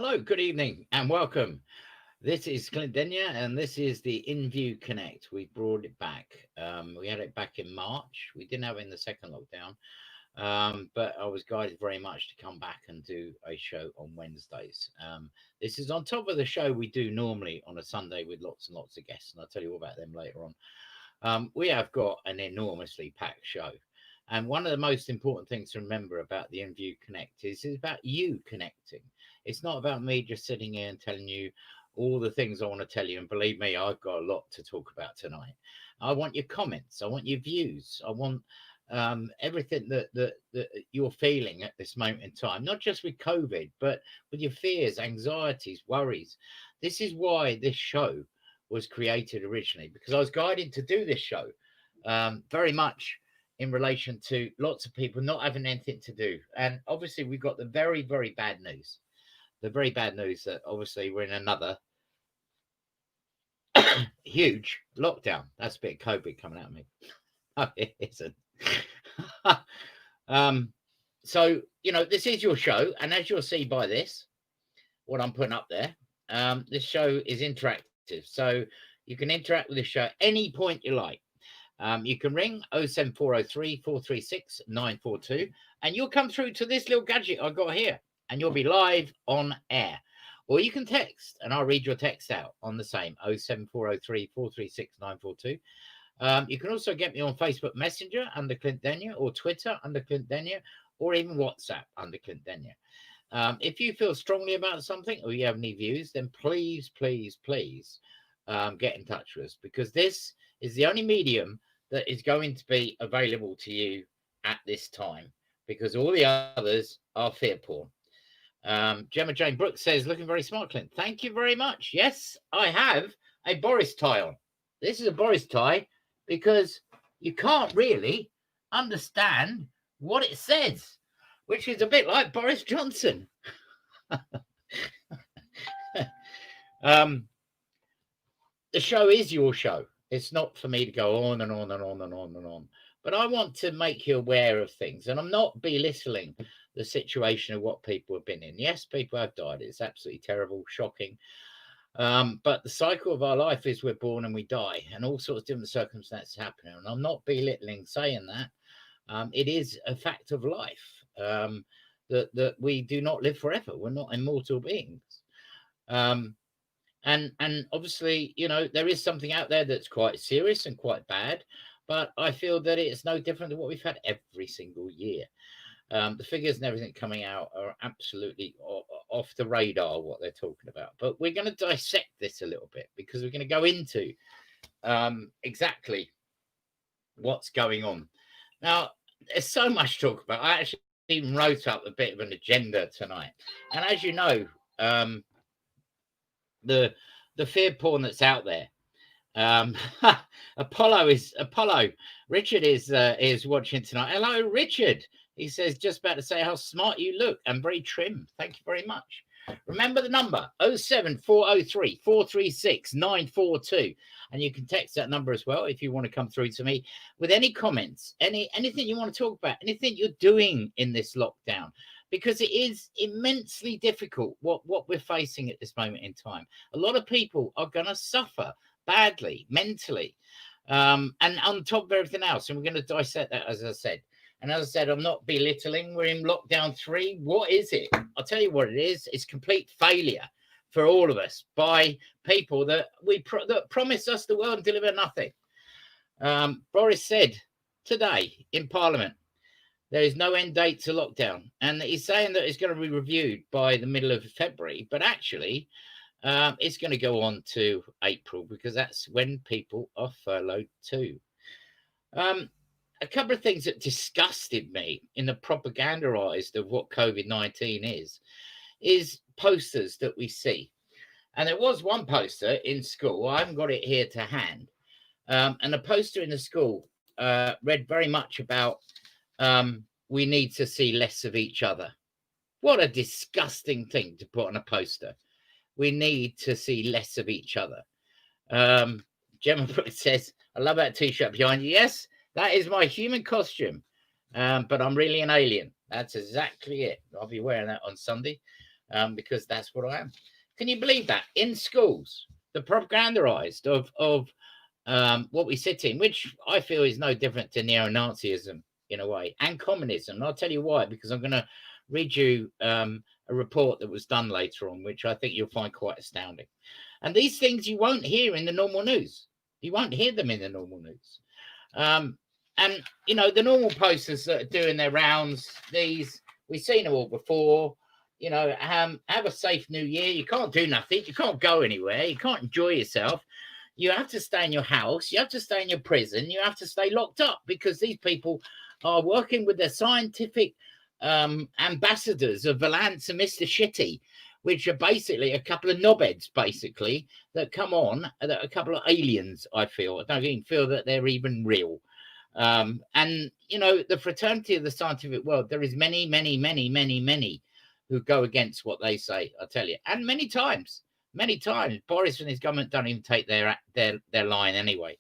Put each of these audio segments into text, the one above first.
Hello, good evening, and welcome. This is Clint Denyer, and this is the Inview Connect. We brought it back. We had it back in March. We didn't have it in the second lockdown, but I was guided very much to come back and do a show on Wednesdays. This is on top of the show we do normally on a Sunday with lots and lots of guests, and I'll tell you all about them later on. We have got an enormously packed show. And one of the most important things to remember about the Inview Connect is it's about you connecting. It's not about me just sitting here and telling you all the things I want to tell you. And believe me, I've got a lot to talk about tonight. I want your comments. I want your views. I want everything that you're feeling at this moment in time, not just with COVID, but with your fears, anxieties, worries. This is why this show was created originally, because I was guided to do this show very much in relation to lots of people not having anything to do. And obviously, we've got the very, very bad news. The very bad news that obviously we're in another huge lockdown. That's a bit of COVID coming out of me. Oh, it isn't. um, so, this is your show. And as you'll see by this, what I'm putting up there, this show is interactive. So you can interact with the show any point you like. You can ring 07403 436 942 and you'll come through to this little gadget I got here and you'll be live on air. Or you can text and I'll read your text out on the same 07403 436 942. You can also get me on Facebook Messenger under Clint Denyer or Twitter under Clint Denyer or even WhatsApp under Clint Denyer. If you feel strongly about something or you have any views, then please, please, please get in touch with us, because this is the only medium that is going to be available to you at this time, because all the others are fear porn. Gemma Jane Brooks says, looking very smart, Clint. Thank you very much. Yes, I have a Boris tie on. This is a Boris tie because you can't really understand what it says, which is a bit like Boris Johnson. The show is your show. It's not for me to go on and on and on and on and on. But I want to make you aware of things. And I'm not belittling the situation of what people have been in. Yes, people have died. It's absolutely terrible, shocking. But the cycle of our life is we're born and we die, and all sorts of different circumstances happen. And I'm not belittling saying that. It is a fact of life that we do not live forever. We're not immortal beings. And obviously, there is something out there that's quite serious and quite bad, but I feel that it's no different than what we've had every single year. The figures and everything coming out are absolutely off the radar, what they're talking about. But we're going to dissect this a little bit, because we're going to go into exactly what's going on. Now, there's so much to talk about. I actually even wrote up a bit of an agenda tonight. And as you know, the fear porn that's out there. Apollo. Richard is watching tonight. Hello, Richard. He says, just about to say how smart you look and very trim. Thank you very much. Remember the number 07403 436 942. And you can text that number as well if you want to come through to me with any comments, anything you want to talk about, anything you're doing in this lockdown, because it is immensely difficult what we're facing at this moment in time. A lot of people are going to suffer badly, mentally, and on top of everything else. And we're going to dissect that, as I said. And as I said, I'm not belittling. We're in lockdown 3. What is it? I'll tell you what it is. It's complete failure for all of us by people that that promise us the world and deliver nothing. Boris said today in Parliament, there is no end date to lockdown. And he's saying that it's going to be reviewed by the middle of February. But actually, it's going to go on to April, because that's when people are furloughed too. A couple of things that disgusted me in the propagandized of what COVID-19 is posters that we see. And there was one poster in school. I haven't got it here to hand. And a poster in the school read very much about we need to see less of each other. What a disgusting thing to put on a poster. We need to see less of each other. Gemma Brooks says, I love that t-shirt behind you. Yes, that is my human costume. But I'm really an alien. That's exactly it. I'll be wearing that on Sunday. because that's what I am. Can you believe that? In schools, the propagandized of what we sit in, which I feel is no different to neo-Nazism in a way, and communism. And I'll tell you why, because I'm going to read you a report that was done later on, which I think you'll find quite astounding. And these things you won't hear in the normal news. You won't hear them in the normal news. And, you know, the normal posters that are doing their rounds, these, we've seen them all before. You know, have a safe new year. You can't do nothing. You can't go anywhere. You can't enjoy yourself. You have to stay in your house. You have to stay in your prison. You have to stay locked up because these people are working with their scientific ambassadors of Valance and Mr. Shitty, which are basically a couple of knobheads, basically, that come on, that a couple of aliens, I feel. I don't even feel that they're even real. And, you know, the fraternity of the scientific world, there is many, many, many, many, many who go against what they say, I tell you. And many times, Boris and his government don't even take their line anyway.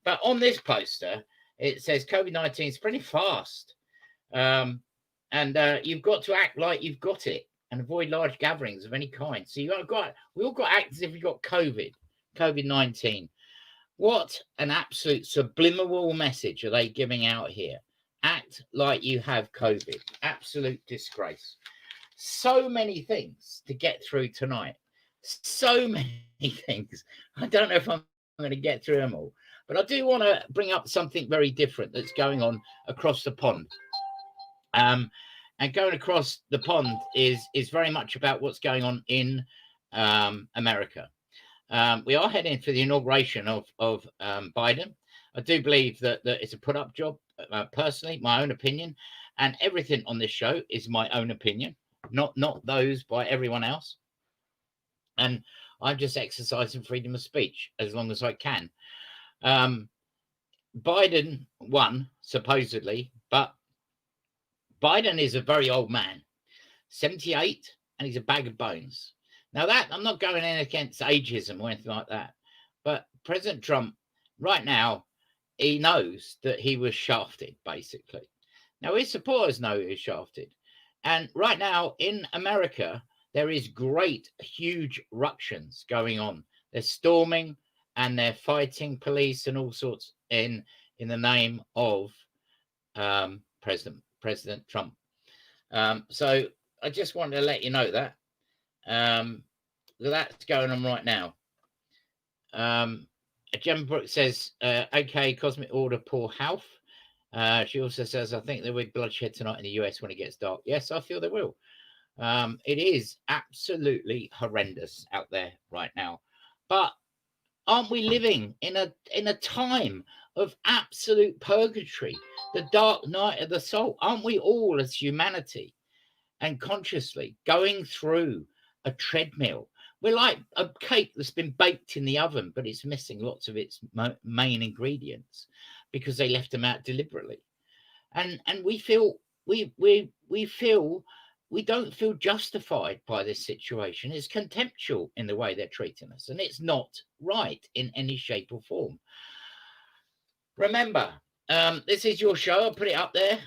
But on this poster, it says COVID-19 is pretty fast. And you've got to act like you've got it and avoid large gatherings of any kind. So we all got to act as if we got COVID-19. What an absolute subliminal message are they giving out here? Act like you have COVID. Absolute disgrace. So many things to get through tonight. So many things. I don't know if I'm going to get through them all. But I do want to bring up something very different that's going on across the pond. And going across the pond is very much about what's going on in America. We are heading for the inauguration of Biden. I do believe that it's a put-up job, personally, my own opinion. And everything on this show is my own opinion, not those by everyone else. And I'm just exercising freedom of speech as long as I can. Biden won, supposedly, but Biden is a very old man, 78, and he's a bag of bones. Now that, I'm not going in against ageism or anything like that, but President Trump, right now, he knows that he was shafted, basically. Now, his supporters know he was shafted. And right now, in America, there is great, huge ructions going on. They're storming and they're fighting police and all sorts in the name of President Trump. So I just wanted to let you know that. That's going on right now. Gemma Brooks says, okay, cosmic order, poor health. She also says, I think there will be bloodshed tonight in the US when it gets dark. Yes, I feel there will. It is absolutely horrendous out there right now. But aren't we living in a time of absolute purgatory, the dark night of the soul? Aren't we all, as humanity and consciously, going through a treadmill? We're like a cake that's been baked in the oven, but it's missing lots of its main ingredients because they left them out deliberately. And we feel we don't feel justified by this situation. It's contemptual in the way they're treating us, and it's not right in any shape or form. Remember, this is your show. I'll put it up there.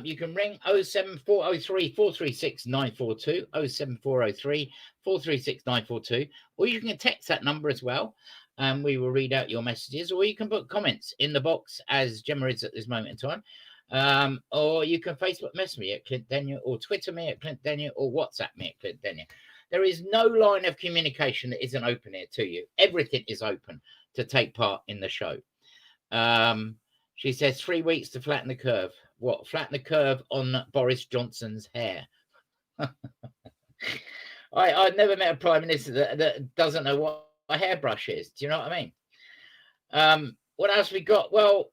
You can ring 07403 436 942, 07403 436 942, or you can text that number as well, and we will read out your messages, or you can put comments in the box as Gemma is at this moment in time. Or you can Facebook message me at Clint Denyer, or Twitter me at Clint Denyer, or WhatsApp me at Clint Denyer. There is no line of communication that isn't open here to you. Everything is open to take part in the show. She says 3 weeks to flatten the curve. What? Flatten the curve on Boris Johnson's hair. I've never met a prime minister that doesn't know what a hairbrush is. Do you know what I mean? What else we got? Well,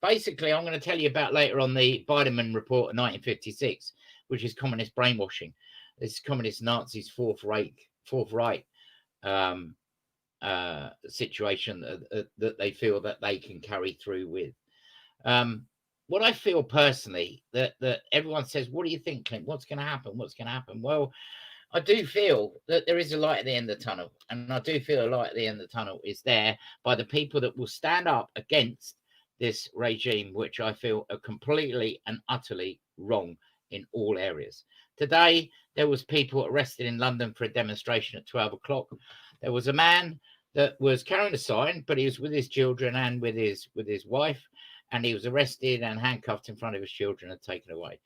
basically, I'm going to tell you about later on the Biderman report of 1956, which is communist brainwashing. This is communist Nazis' fourth Reich situation that they feel that they can carry through with. What I feel personally, that everyone says, what do you think, Clint? What's going to happen? What's going to happen? Well, I do feel that there is a light at the end of the tunnel. And I do feel a light at the end of the tunnel is there by the people that will stand up against this regime, which I feel are completely and utterly wrong in all areas. Today, There was people arrested in London for a demonstration at 12 o'clock. There was a man that was carrying a sign, but he was with his children and with his wife, and he was arrested and handcuffed in front of his children and taken away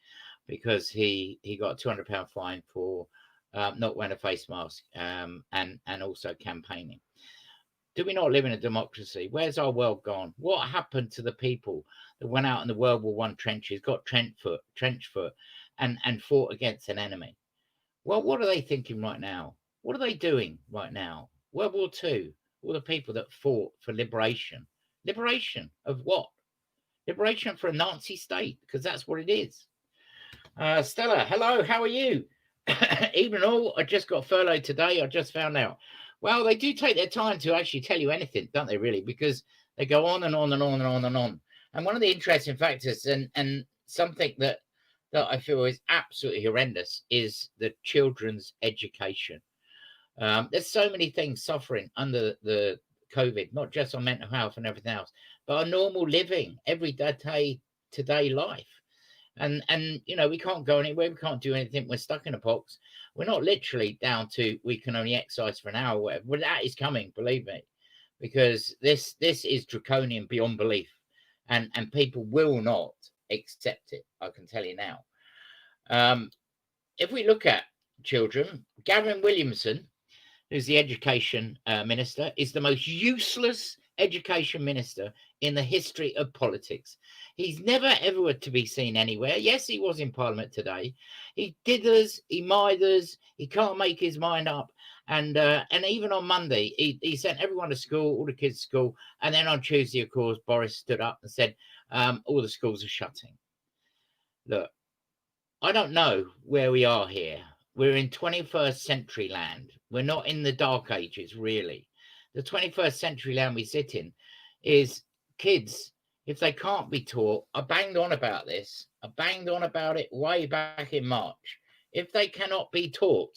because he got a £200 fine for not wearing a face mask, and also campaigning. Do we not live in a democracy? Where's our world gone? What happened to the people that went out in the World War I trenches, got trench foot, and fought against an enemy? Well, what are they thinking right now? What are they doing right now? World War II, all the people that fought for liberation. Liberation of what? Liberation for a Nazi state, because that's what it is. Stella, hello, how are you? Even all, I just got furloughed today. I just found out. Well, they do take their time to actually tell you anything, don't they, really? Because they go on and on and on and on and on. And one of the interesting factors, and something that I feel is absolutely horrendous, is the children's education. There's so many things suffering under the COVID, not just on mental health and everything else, but our normal living, everyday today life. And we can't go anywhere, we can't do anything, we're stuck in a box. We're not literally down to we can only exercise for an hour or whatever. Well, that is coming, believe me, because this is draconian beyond belief, and people will not accept it, I can tell you now. If we look at children, Gavin Williamson, who's the education minister, is the most useless education minister in the history of politics. He's never ever to be seen anywhere. Yes, he was in Parliament today. He dithers, he mithers, he can't make his mind up. And even on Monday, he sent everyone to school, all the kids to school. And then on Tuesday, of course, Boris stood up and said, all the schools are shutting. Look, I don't know where we are here. We're in 21st century land. We're not in the dark ages, really. The 21st century land we sit in is kids, if they can't be taught, I banged on about this. I banged on about it way back in March. If they cannot be taught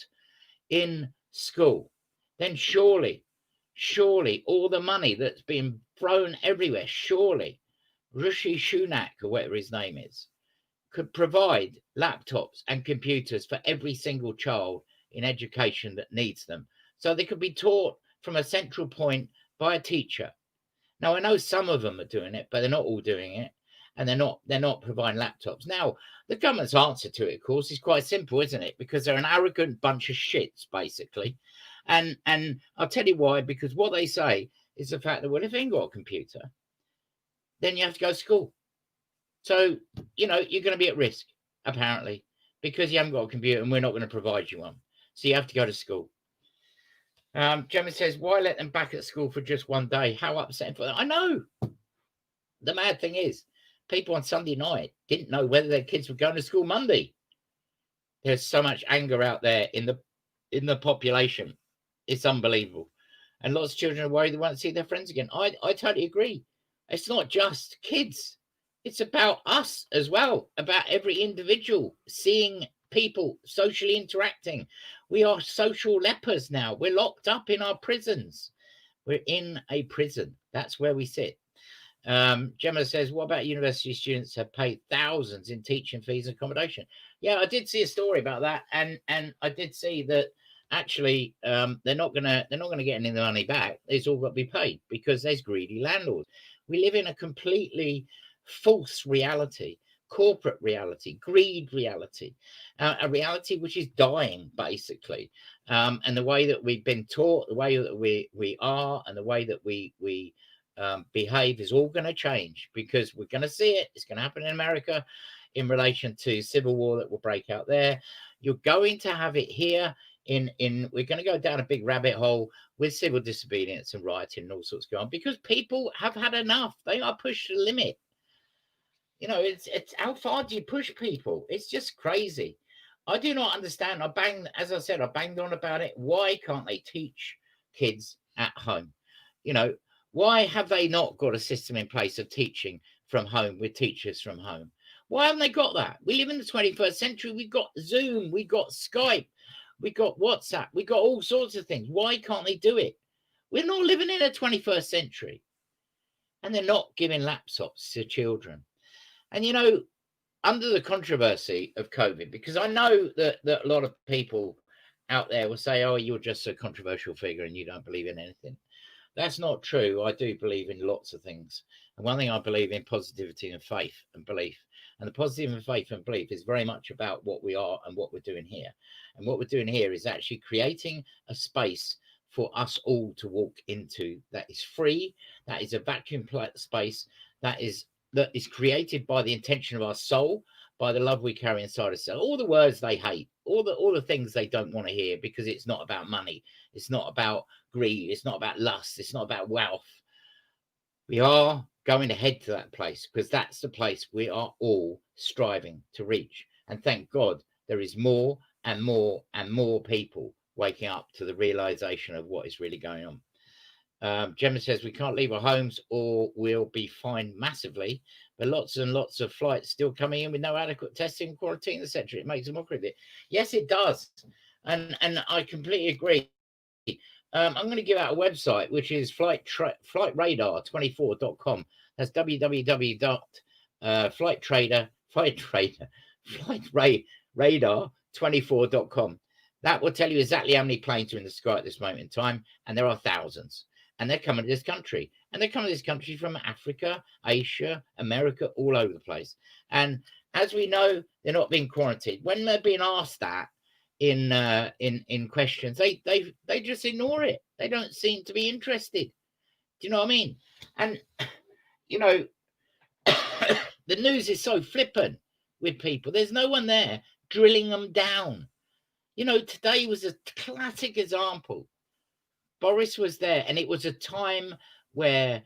in school, then surely all the money that's being thrown everywhere, surely Rishi Sunak, or whatever his name is, could provide laptops and computers for every single child in education that needs them, so they could be taught from a central point by a teacher. Now, I know some of them are doing it, but they're not all doing it, and they're not providing laptops. Now, the government's answer to it, of course, is quite simple, isn't it? Because they're an arrogant bunch of shits, basically. And I'll tell you why. Because what they say is the fact that, well, if you ain't got a computer, then you have to go to school. So, you're going to be at risk, apparently, because you haven't got a computer and we're not going to provide you one. So you have to go to school. Gemma says, why let them back at school for just one day? How upsetting for them. I know. The mad thing is, people on Sunday night didn't know whether their kids were going to school Monday. There's so much anger out there in the population. It's unbelievable. And lots of children are worried they won't see their friends again. I totally agree. It's not just kids. It's about us as well, about every individual, seeing people, socially interacting. We are social lepers now. We're locked up in our prisons. We're in a prison. That's where we sit. Gemma says, what about university students have paid thousands in teaching fees and accommodation? Yeah, I did see a story about that, and I did see that actually they're not gonna get any of the money back. It's all got to be paid because there's greedy landlords. We live in a completely false reality, corporate reality, greed reality, a reality which is dying, basically. And the way that we've been taught, the way that we are, and the way that we behave is all going to change, because we're going to see it. It's going to happen in America in relation to civil war that will break out there. You're going to have it here in we're going to go down a big rabbit hole with civil disobedience and rioting and all sorts going on, because people have had enough. They are pushed to the limit. It's how far do you push people? It's just crazy. I do not understand. As I said, I banged on about it. Why can't they teach kids at home? Why have they not got a system in place of teaching from home with teachers from home? Why haven't they got that? We live in the 21st century. We've got Zoom. We've got Skype. We've got WhatsApp. We've got all sorts of things. Why can't they do it? We're not living in a 21st century. And they're not giving laptops to children. And, under the controversy of COVID, because I know that a lot of people out there will say, "Oh, you're just a controversial figure and you don't believe in anything." That's not true. I do believe in lots of things. And one thing I believe in, positivity and faith and belief. And the positive and faith and belief is very much about what we are and what we're doing here. And what we're doing here is actually creating a space for us all to walk into that is free, that is a vacuum space, that is created by the intention of our soul, by the love we carry inside ourselves. All the words they hate, all the things they don't want to hear, because it's not about money, it's not about greed, it's not about lust, it's not about wealth. We are going to head to that place because that's the place we are all striving to reach. And thank God there is more and more and more people waking up to the realization of what is really going on. Gemma says we can't leave our homes or we'll be fined massively, but lots and lots of flights still coming in with no adequate testing, quarantine, etc. It makes a mockery of it. Yes, it does, and I completely agree. I'm going to give out a website which is flightradar24.com. That's flightradar24.com. That will tell you exactly how many planes are in the sky at this moment in time, and there are thousands. And they're coming to this country, and they're coming to this country from Africa, Asia, America, all over the place. And as we know, they're not being quarantined. When they're being asked that in questions, they just ignore it. They don't seem to be interested. Do you know what I mean? And you know, the news is so flippant with people. There's no one there drilling them down. You know, today was a classic example. Boris was there, and it was a time where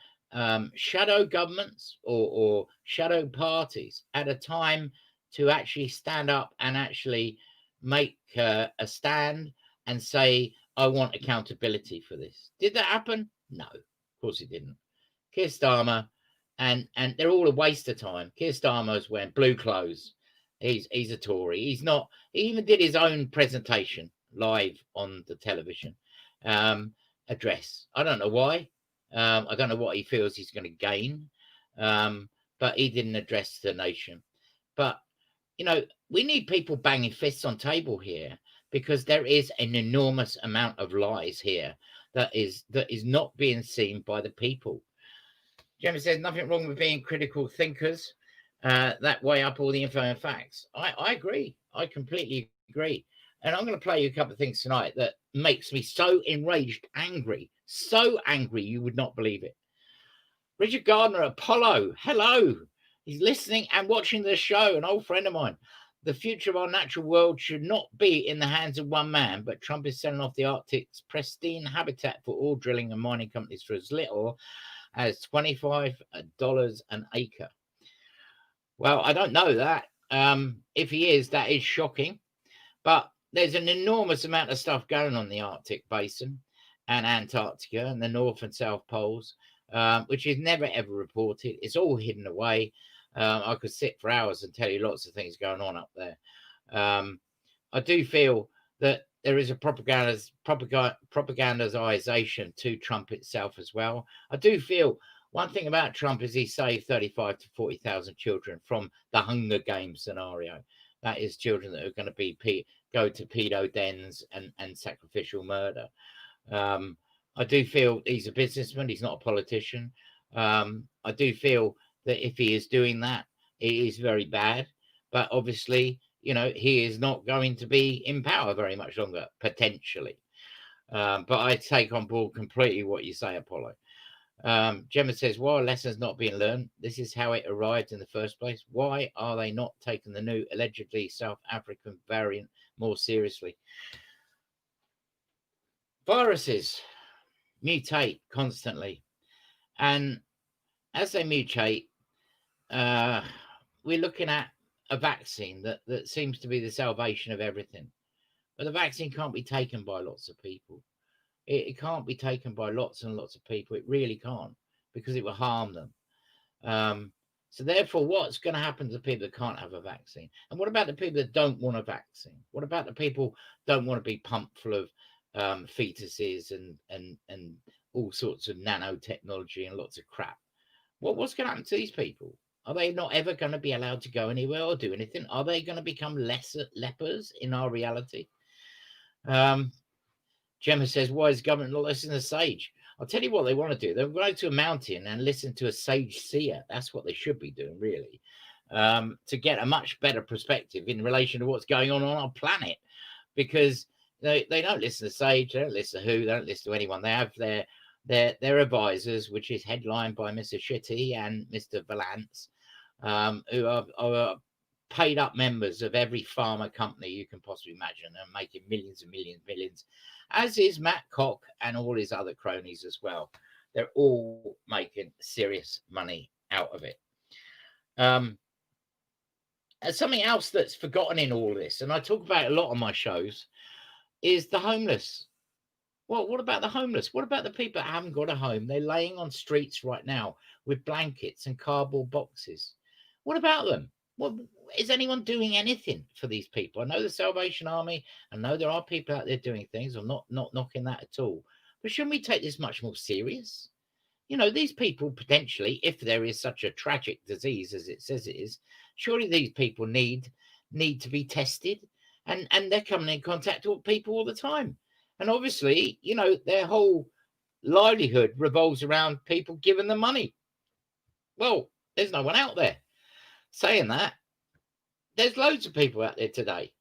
shadow governments or shadow parties had a time to actually stand up and actually make a stand and say, I want accountability for this. Did that happen? No, of course it didn't. Keir Starmer, and they're all a waste of time. Keir Starmer's wearing blue clothes. He's a Tory. He's not. He even did his own presentation live on the television address. I don't know why. I don't know what he feels he's going to gain. But he didn't address the nation. But you know, we need people banging fists on table here, because there is an enormous amount of lies here that is not being seen by the people. Jeremy says nothing wrong with being critical thinkers. That weigh up all the info and facts. I agree. I completely agree. And I'm going to play you a couple of things tonight that makes me so enraged, so angry you would not believe it. Richard Gardner, Apollo, hello. He's listening and watching the show, an old friend of mine. The future of our natural world should not be in the hands of one man, but Trump is selling off the Arctic's pristine habitat for oil drilling and mining companies for as little as $25 an acre. Well, I don't know that. If he is, that is shocking. But there's an enormous amount of stuff going on in the Arctic basin and Antarctica and the North and South Poles, which is never, ever reported. It's all hidden away. I could sit for hours and tell you lots of things going on up there. I do feel that there is a propagandization to Trump itself as well. I do feel one thing about Trump is he saved 35 to 40,000 children from the Hunger Games scenario. That is children that are going to go to pedo dens and sacrificial murder. I do feel he's a businessman. He's not a politician. I do feel that if he is doing that, it is very bad. But obviously, you know, he is not going to be in power very much longer, potentially. But I take on board completely what you say, Apollo. Gemma says, why are lessons not being learned? This is how it arrived in the first place. Why are they not taking the new, allegedly South African variant more seriously? Viruses mutate constantly. And as they mutate, we're looking at a vaccine that seems to be the salvation of everything. But the vaccine can't be taken by lots of people. It can't be taken by lots and lots of people. It really can't, because it will harm them. So therefore, what's going to happen to the people that can't have a vaccine? And what about the people that don't want a vaccine? What about the people that don't want to be pumped full of fetuses and all sorts of nanotechnology and lots of crap? What's going to happen to these people? Are they not ever going to be allowed to go anywhere or do anything? Are they going to become lesser lepers in our reality? Gemma says, why is government not listening to sage? I'll tell you what they want to do. They'll go to a mountain and listen to a sage seer. That's what they should be doing, really, to get a much better perspective in relation to what's going on our planet. Because they don't listen to sage, they don't listen to who, they don't listen to anyone. They have their advisors, which is headlined by Mr. Shitty and Mr. Valance, who are paid up members of every pharma company you can possibly imagine, and making millions and millions, as is Matt Cock and all his other cronies as well. They're all making serious money out of it. And something else that's forgotten in all this, and I talk about it a lot on my shows, is the homeless. Well, what about the homeless? What about the people that haven't got a home? They're laying on streets right now with blankets and cardboard boxes. What about them? What, is anyone doing anything for these people? I know the Salvation Army. I know there are people out there doing things. I'm not knocking that at all. But shouldn't we take this much more serious? You know, these people potentially, if there is such a tragic disease as it says it is, surely these people need to be tested, and they're coming in contact with people all the time. And obviously, you know, their whole livelihood revolves around people giving them money. Well, there's no one out there saying that. There's loads of people out there today.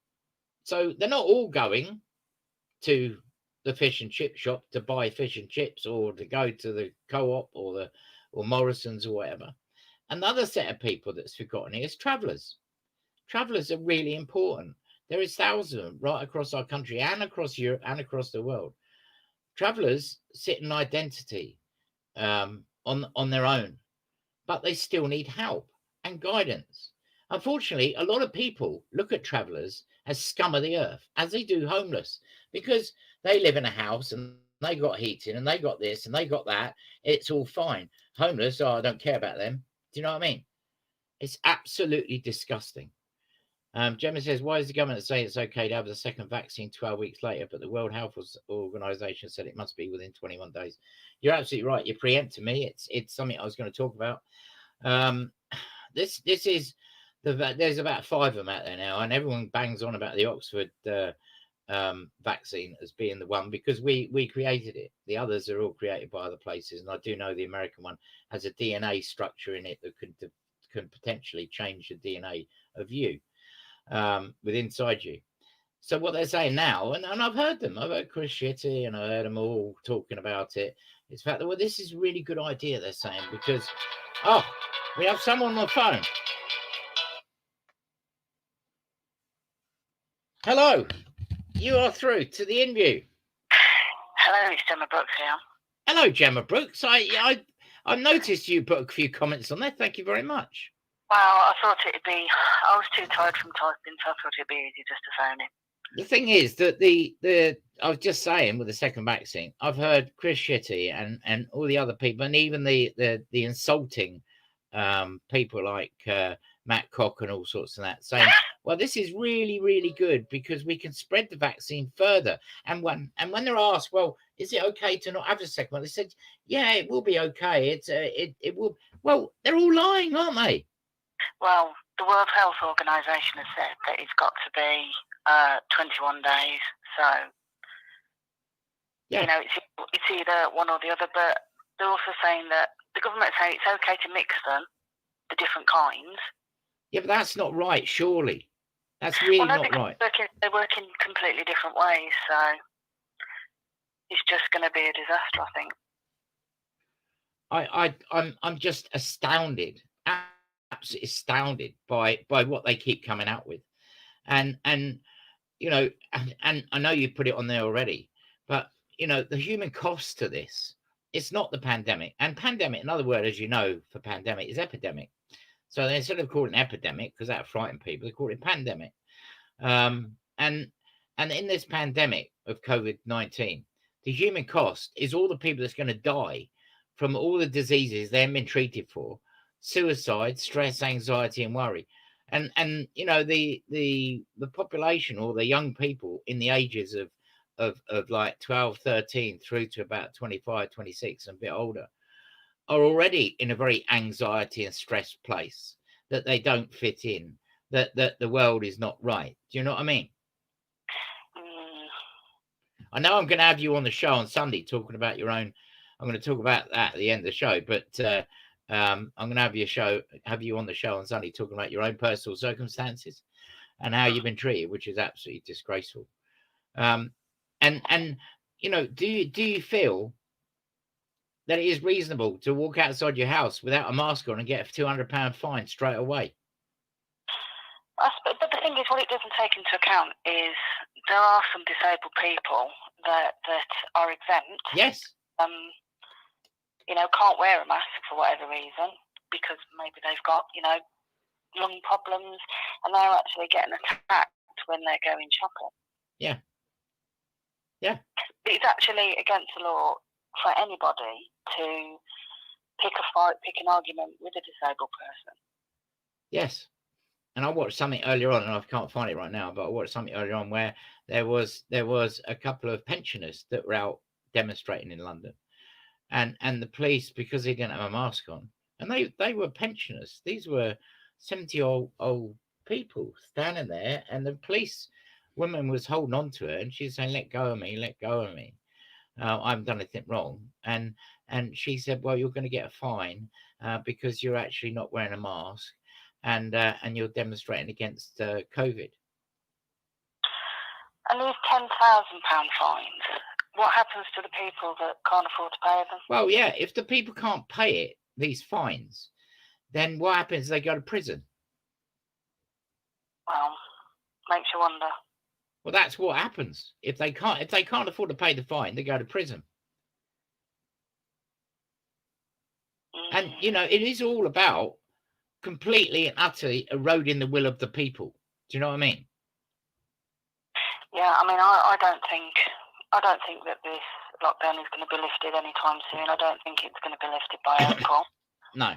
So they're not all going to the fish and chip shop to buy fish and chips, or to go to the co-op or Morrison's or whatever. Another set of people that's forgotten is travelers. Travelers are really important. There is thousands of them right across our country and across Europe and across the world. Travelers sit in identity on their own, but they still need help and guidance. Unfortunately, a lot of people look at travelers as scum of the earth, as they do homeless, because they live in a house and they got heating and they got this and they got that. It's all fine. Homeless, oh, I don't care about them. Do you know what I mean? It's absolutely disgusting. Gemma says, why is the government saying it's okay to have the second vaccine 12 weeks later, but the World Health Organization said it must be within 21 days? You're absolutely right. You're preempting me. It's something I was going to talk about. This is there's about 5 of them out there now, and everyone bangs on about the Oxford vaccine as being the one because we created it. The others are all created by other places, and I do know the American one has a DNA structure in it that can potentially change the DNA of you with inside you. So what they're saying now, and I've heard them, I've heard Chris Shitty and I heard them all talking about it. It's the fact that, well, this is a really good idea, they're saying, because we have someone on the phone. Hello, you are through to the Inview. Hello, it's Gemma Brooks here. Hello, Gemma Brooks. I noticed you put a few comments on there. Thank you very much. Well, I thought it'd be, I was too tired from typing, so I thought it'd be easy just to phone in. The thing is that I was just saying with the second vaccine, I've heard Chris Shitty and all the other people, and even the insulting people like Matt Cock and all sorts of that, saying, well, this is really, really good because we can spread the vaccine further. And when they're asked, well, is it okay to not have a second one? They said, yeah, it will be okay. It will. Well, they're all lying, aren't they? Well, the World Health Organization has said that it's got to be 21 days. So, yeah, you know, it's either one or the other. But they're also saying that the government say it's okay to mix them, the different kinds. Yeah, but that's not right, surely. That's really not right. They work in completely different ways, so it's just going to be a disaster, I think. I'm just astounded, absolutely astounded by what they keep coming out with, and you know, and I know you put it on there already, but you know, the human cost to this, it's not the pandemic. And pandemic, another word, as you know, for pandemic is epidemic. So instead of calling it epidemic, because that frightened people, they call it pandemic. And in this pandemic of COVID-19, the human cost is all the people that's going to die from all the diseases they haven't been treated for, suicide, stress, anxiety, and worry. And you know, the population, or the young people in the ages of like 12, 13 through to about 25, 26 and a bit older, are already in a very anxiety and stressed place, that they don't fit in, that the world is not right. Do you know what I mean? I know I'm going to have you on the show on Sunday talking about your own. I'm going to talk about that at the end of the show, but I'm going to have you on the show on Sunday talking about your own personal circumstances and how you've been treated, which is absolutely disgraceful. And you know, do you feel that it is reasonable to walk outside your house without a mask on and get a £200 fine straight away? But the thing is, what it doesn't take into account is there are some disabled people that are exempt. Yes. You know, can't wear a mask for whatever reason because maybe they've got, you know, lung problems, and they're actually getting attacked when they're going shopping. Yeah. Yeah. It's actually against the law for anybody to pick a fight, pick an argument with a disabled person. Yes. And I watched something earlier on, and I can't find it right now, but I watched something earlier on where there was a couple of pensioners that were out demonstrating in London, and the police, because they didn't have a mask on, and they were pensioners. These were 70-old people standing there, and the police woman was holding on to her, and she's saying, "Let go of me, let go of me. I haven't done anything wrong." And she said, "Well, you're going to get a fine because you're actually not wearing a mask. And you're demonstrating against COVID." And these £10,000 fines, what happens to the people that can't afford to pay them? Well, yeah, if the people can't pay it, these fines, then what happens? They go to prison. Well, makes you wonder. Well, that's what happens. If they can't afford to pay the fine, they go to prison. And you know, it is all about completely and utterly eroding the will of the people. Do you know what I mean? Yeah, I mean, I don't think that this lockdown is going to be lifted anytime soon. I don't think it's going to be lifted by April. No.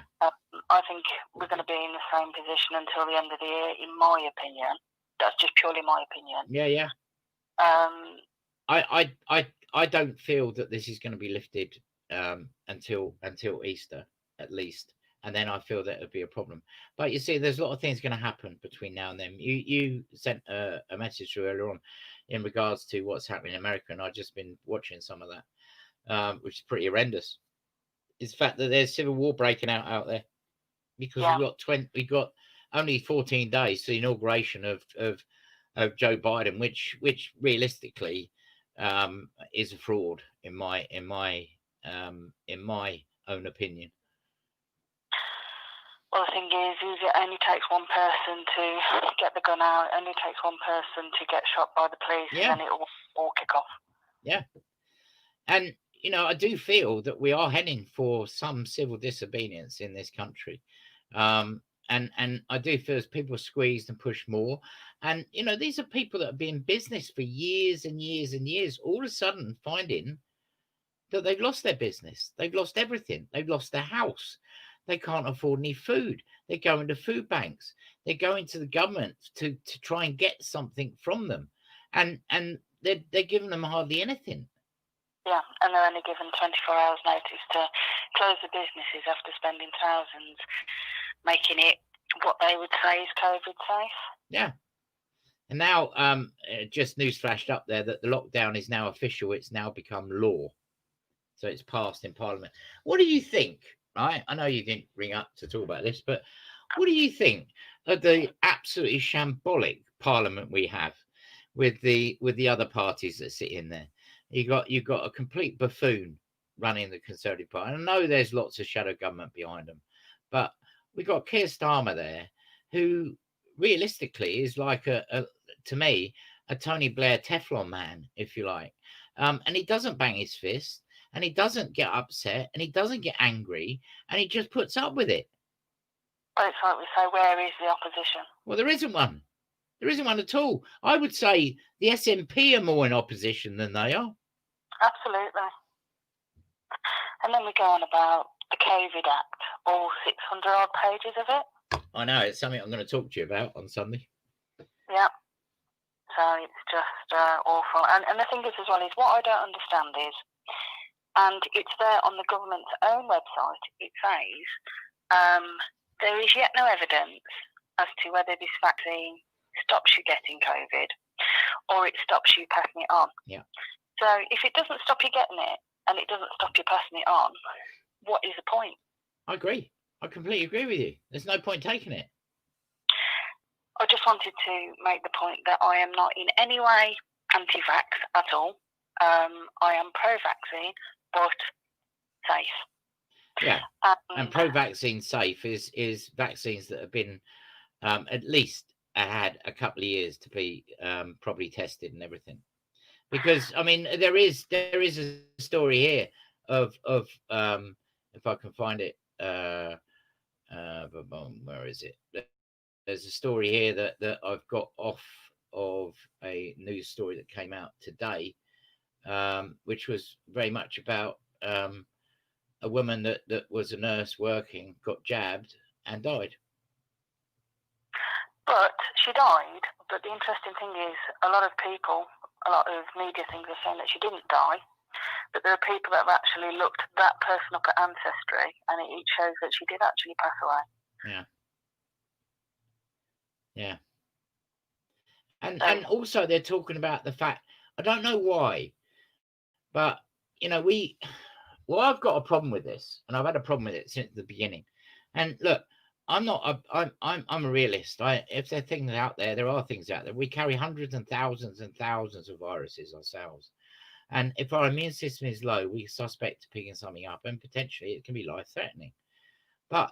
I think we're going to be in the same position until the end of the year, in my opinion. That's just purely my opinion. Yeah, yeah. I don't feel that this is going to be lifted until Easter, at least. And then I feel that it'll be a problem. But you see, there's a lot of things going to happen between now and then. You sent a message through earlier on in regards to what's happening in America, and I've just been watching some of that, which is pretty horrendous. It's the fact that there's civil war breaking out there, because we've got only 14 days to the inauguration of Joe Biden, which realistically is a fraud in my own opinion. Well, the thing is it only takes one person to get the gun out. It only takes one person to get shot by the police, and then it will all kick off. Yeah. And, you know, I do feel that we are heading for some civil disobedience in this country. And I do feel as people are squeezed and pushed more. And, you know, these are people that have been in business for years and years and years, all of a sudden finding that they've lost their business. They've lost everything. They've lost their house. They can't afford any food. They're going to food banks. They're going to the government to try and get something from them. And they're giving them hardly anything. Yeah, and they're only given 24 hours notice to close the businesses after spending thousands, making it what they would say is COVID safe. Yeah. And now, just news flashed up there that the lockdown is now official. It's now become law. So it's passed in Parliament. What do you think? Right, I know you didn't ring up to talk about this, but what do you think of the absolutely shambolic Parliament we have with the other parties that sit in there? You've got a complete buffoon running the Conservative Party. I know there's lots of shadow government behind them, but we've got Keir Starmer there, who realistically is like to me a Tony Blair Teflon man, if you like, and he doesn't bang his fist. And he doesn't get upset, and he doesn't get angry, and he just puts up with it. Well, it's like we say, where is the opposition? Well, there isn't one. There isn't one at all. I would say the SNP are more in opposition than they are. Absolutely. And then we go on about the COVID Act, all 600 odd pages of it. I know, it's something I'm going to talk to you about on Sunday. Yeah. So it's just awful. And the thing is as well is what I don't understand is And it's there on the government's own website. It says there is yet no evidence as to whether this vaccine stops you getting COVID or it stops you passing it on. Yeah. So if it doesn't stop you getting it and it doesn't stop you passing it on, what is the point? I agree. I completely agree with you. There's no point taking it. I just wanted to make the point that I am not in any way anti-vax at all. I am pro-vaccine, but safe. Yeah. And pro-vaccine safe is vaccines that have been at least had a couple of years to be properly tested and everything. Because I mean, there is a story here of if I can find it, where is it? There's a story here that I've got off of a news story that came out today, which was very much about a woman that was a nurse working, got jabbed and died. But she died. But the interesting thing is, a lot of people, a lot of media things are saying that she didn't die. But there are people that have actually looked that person up at Ancestry, and it shows that she did actually pass away. Yeah. Yeah. And also they're talking about the fact, I don't know why, but you know, I've got a problem with this, and I've had a problem with it since the beginning. And look, I'm a realist. If there are things out there, there are things out there. We carry hundreds and thousands of viruses ourselves. And if our immune system is low, we suspect picking something up, and potentially it can be life-threatening. But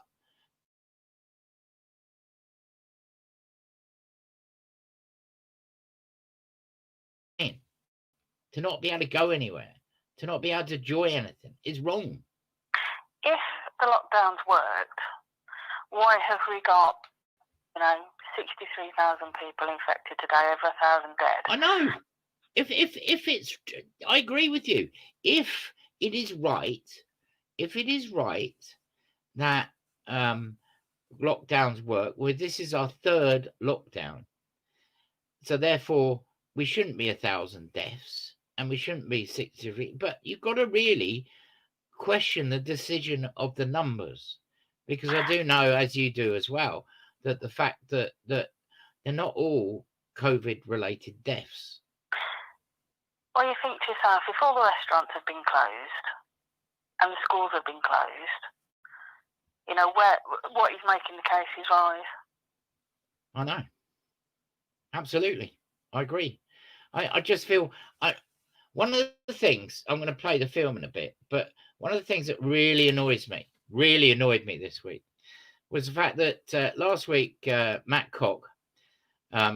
to not be able to go anywhere, to not be able to enjoy anything is wrong. If the lockdowns worked, why have we got, 63,000 people infected today, over 1,000 dead? I know. If it's, I agree with you. If it is right that lockdowns work, well, this is our third lockdown, so therefore we shouldn't be 1,000 deaths, and we shouldn't be 63. But you've got to really question the decision of the numbers, because I do know, as you do as well, that the fact that they're not all COVID-related deaths. Well, you think to yourself, if all the restaurants have been closed and the schools have been closed, what is making the cases rise? I know. Absolutely. I agree. I just feel one of the things, I'm going to play the film in a bit, but one of the things that really annoyed me this week was the fact that last week Matt Cock,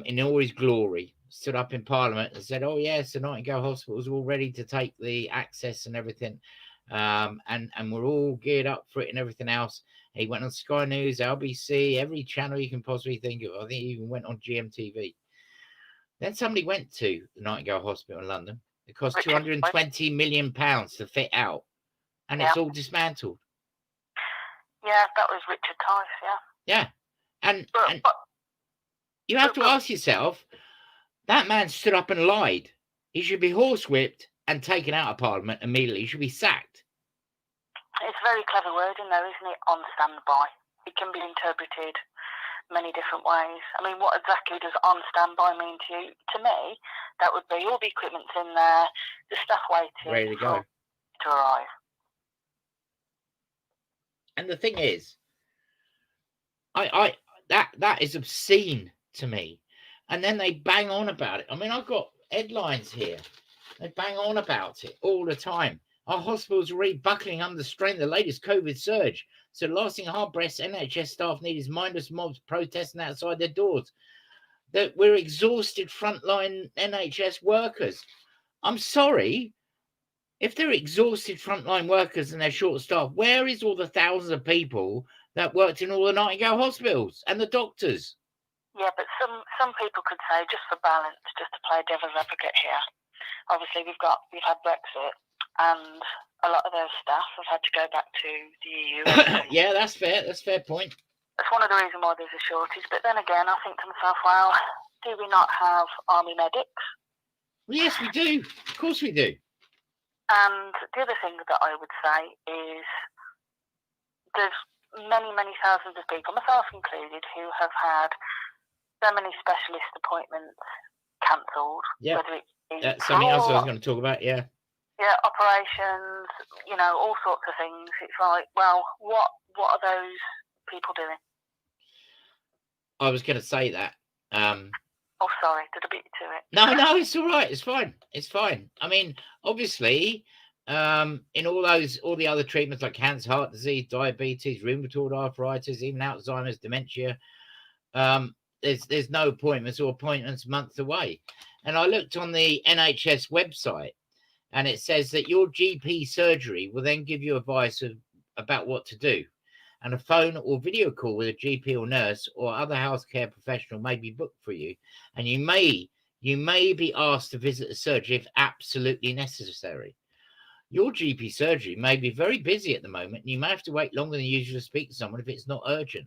in all his glory, stood up in Parliament and said, "Oh yes, the Nightingale Hospital's all ready to take the access and everything, and we're all geared up for it and everything else." He went on Sky News, LBC, every channel you can possibly think of. I think he even went on GMTV. Then somebody went to the Nightingale Hospital in London. It cost £220 million to fit out, and it's all dismantled. Yeah, that was Richard Tice. Yeah, and you have to ask yourself, that man stood up and lied. He should be horsewhipped and taken out of Parliament immediately. He should be sacked. It's a very clever wording, though, isn't it? On standby. It can be interpreted many different ways. I mean, what exactly does on standby mean to you? To me, that would be all the equipment's in there, the staff waiting ready to go to arrive. And the thing is, that is obscene to me. And then they bang on about it. I mean, I've got headlines here. They bang on about it all the time. Our hospitals are already buckling under the strain of the latest COVID surge. So lasting hard breaths, NHS staff need is mindless mobs protesting outside their doors. That we're exhausted frontline NHS workers. I'm sorry, if they're exhausted frontline workers and they're short staffed, where is all the thousands of people that worked in all the Nightingale hospitals and the doctors? Yeah, but some people could say, just for balance, just to play devil's advocate here. Obviously, we've had Brexit, and a lot of those staff have had to go back to the EU. Yeah, that's fair. That's a fair point. That's one of the reasons why there's a shortage. But then again, I think to myself, well, do we not have army medics? Well, yes, we do. Of course we do. And the other thing that I would say is there's many, many thousands of people, myself included, who have had so many specialist appointments cancelled. Yeah, whether it be that's something else I was going to talk about. Yeah, operations, all sorts of things. It's like, well, what are those people doing? I was going to say that. Oh, sorry, did I beat you to it? No, it's all right. It's fine. It's fine. I mean, obviously, in all the other treatments like cancer, heart disease, diabetes, rheumatoid arthritis, even Alzheimer's, dementia, there's no appointments or appointments months away. And I looked on the NHS website, and it says that your GP surgery will then give you advice about what to do. And a phone or video call with a GP or nurse or other healthcare professional may be booked for you. And you may be asked to visit the surgery if absolutely necessary. Your GP surgery may be very busy at the moment, and you may have to wait longer than usual to speak to someone if it's not urgent.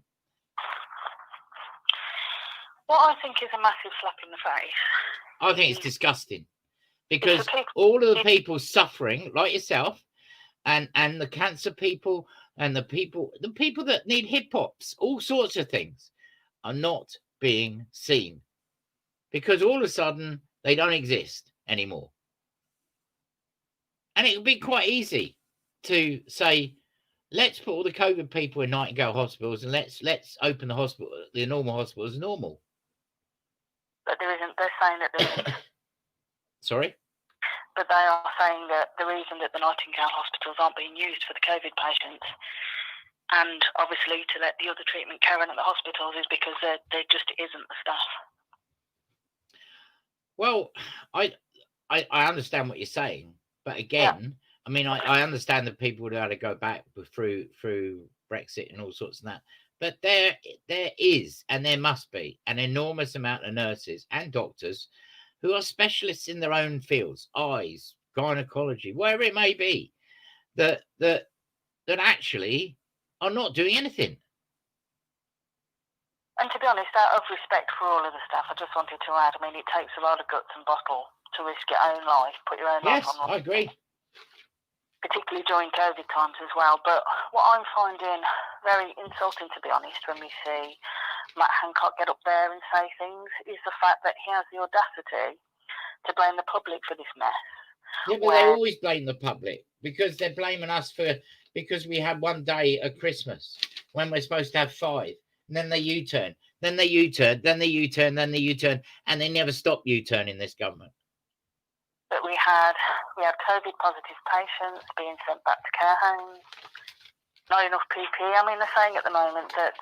What I think is a massive slap in the face. I think it's disgusting, because all of the people suffering, like yourself, and the cancer people, and the people that need hip hops, all sorts of things, are not being seen, because all of a sudden they don't exist anymore. And it would be quite easy to say, let's put all the COVID people in Nightingale hospitals, and let's open the normal hospitals as normal. But there isn't. They're saying that there isn't. Sorry? But they are saying that the reason that the Nightingale hospitals aren't being used for the COVID patients, and obviously to let the other treatment carry on at the hospitals, is because there just isn't the staff. Well, I understand what you're saying, but again, I mean, I understand that people would have to go back through Brexit and all sorts of that. But there is, and there must be, an enormous amount of nurses and doctors who are specialists in their own fields, eyes, gynecology, wherever it may be, that actually are not doing anything. And to be honest, out of respect for all of the staff, I just wanted to add, I mean, it takes a lot of guts and bottle to risk your own life, put your own life on. Yes, I agree. Particularly during COVID times as well. But what I'm finding very insulting, to be honest, when we see Matt Hancock get up there and say things, is the fact that he has the audacity to blame the public for this mess. Yeah, but they always blame the public, because they're blaming us because we had one day at Christmas when we're supposed to have 5, and then they U-turn, then they U-turn, then they U-turn, then they U-turn, and they never stop U-turning, this government. But we had COVID positive patients being sent back to care homes, not enough PPE. I mean, they're saying at the moment that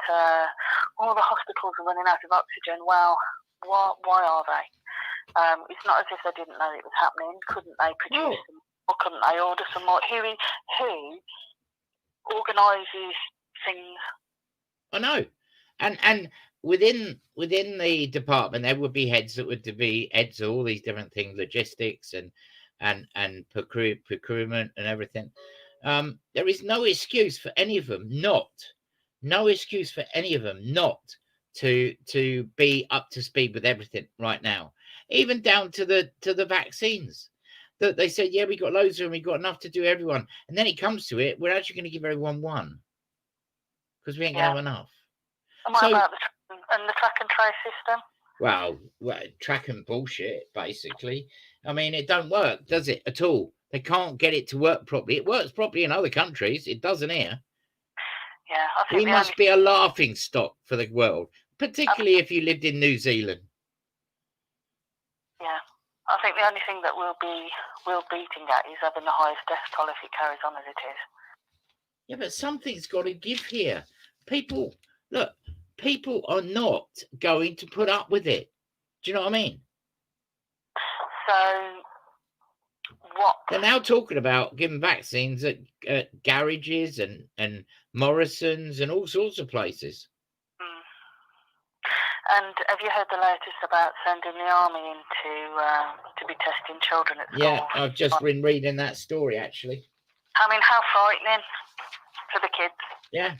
all the hospitals are running out of oxygen. Well, why are they? It's not as if they didn't know it was happening. Couldn't they produce them, or couldn't they order some more? Who organises things? I know, and within the department there would be heads that would be heads of all these different things, logistics and procurement and everything. There is no excuse for any of them not to be up to speed with everything right now, even down to the vaccines. That they said, yeah, we got loads of them, we got enough to do everyone, and then it comes to it, we're actually going to give everyone one because we ain't gonna have enough. And what about the track and trace system? Well, track and bullshit, basically. I mean, it don't work, does it, at all? They can't get it to work properly. It works properly in other countries. It doesn't here. Yeah, I think we must be a laughing stock for the world, particularly if you lived in New Zealand. Yeah, I think the only thing that we'll beating at is having the highest death toll if it carries on as it is. Yeah, but something's got to give here. People are not going to put up with it. Do you know what I mean? So what? They're now talking about giving vaccines at garages and Morrison's and all sorts of places. And have you heard the latest about sending the army in to be testing children at school? Yeah, I've just been reading that story, actually. I mean, how frightening for the kids. Yeah,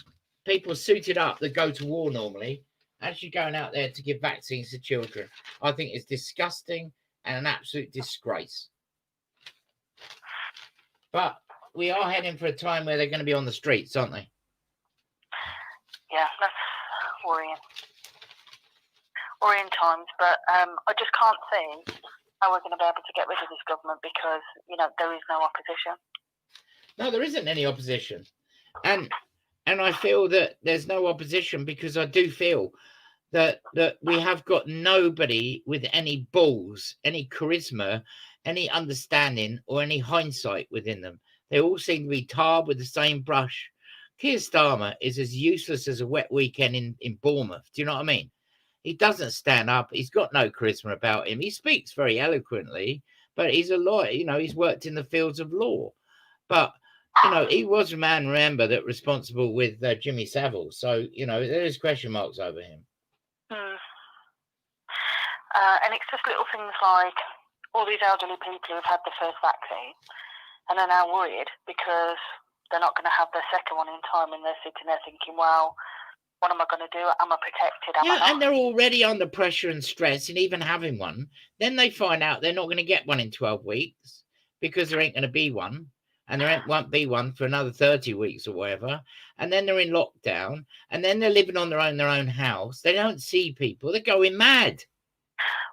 people suited up that go to war normally, actually going out there to give vaccines to children. I think it's disgusting and an absolute disgrace. But we are heading for a time where they're going to be on the streets, aren't they? Yeah, that's worrying. Worrying times, but I just can't see how we're going to be able to get rid of this government because, there is no opposition. No, there isn't any opposition. And I feel that there's no opposition because I do feel that we have got nobody with any balls, any charisma, any understanding, or any hindsight within them. They all seem to be tarred with the same brush. Keir Starmer is as useless as a wet weekend in Bournemouth. Do you know what I mean? He doesn't stand up. He's got no charisma about him. He speaks very eloquently, but he's a lawyer. He's worked in the fields of law. But he was a man, remember, that responsible with Jimmy Savile. So, there's question marks over him. And it's just little things like all these elderly people who've had the first vaccine and are now worried because they're not going to have their second one in time, and they're sitting there thinking, well, what am I going to do? Am I protected? Am I not? And they're already under pressure and stress, and even having one, then they find out they're not going to get one in 12 weeks because there ain't going to be one. And there won't be one for another 30 weeks or whatever. And then they're in lockdown. And then they're living on their own house. They don't see people. They're going mad.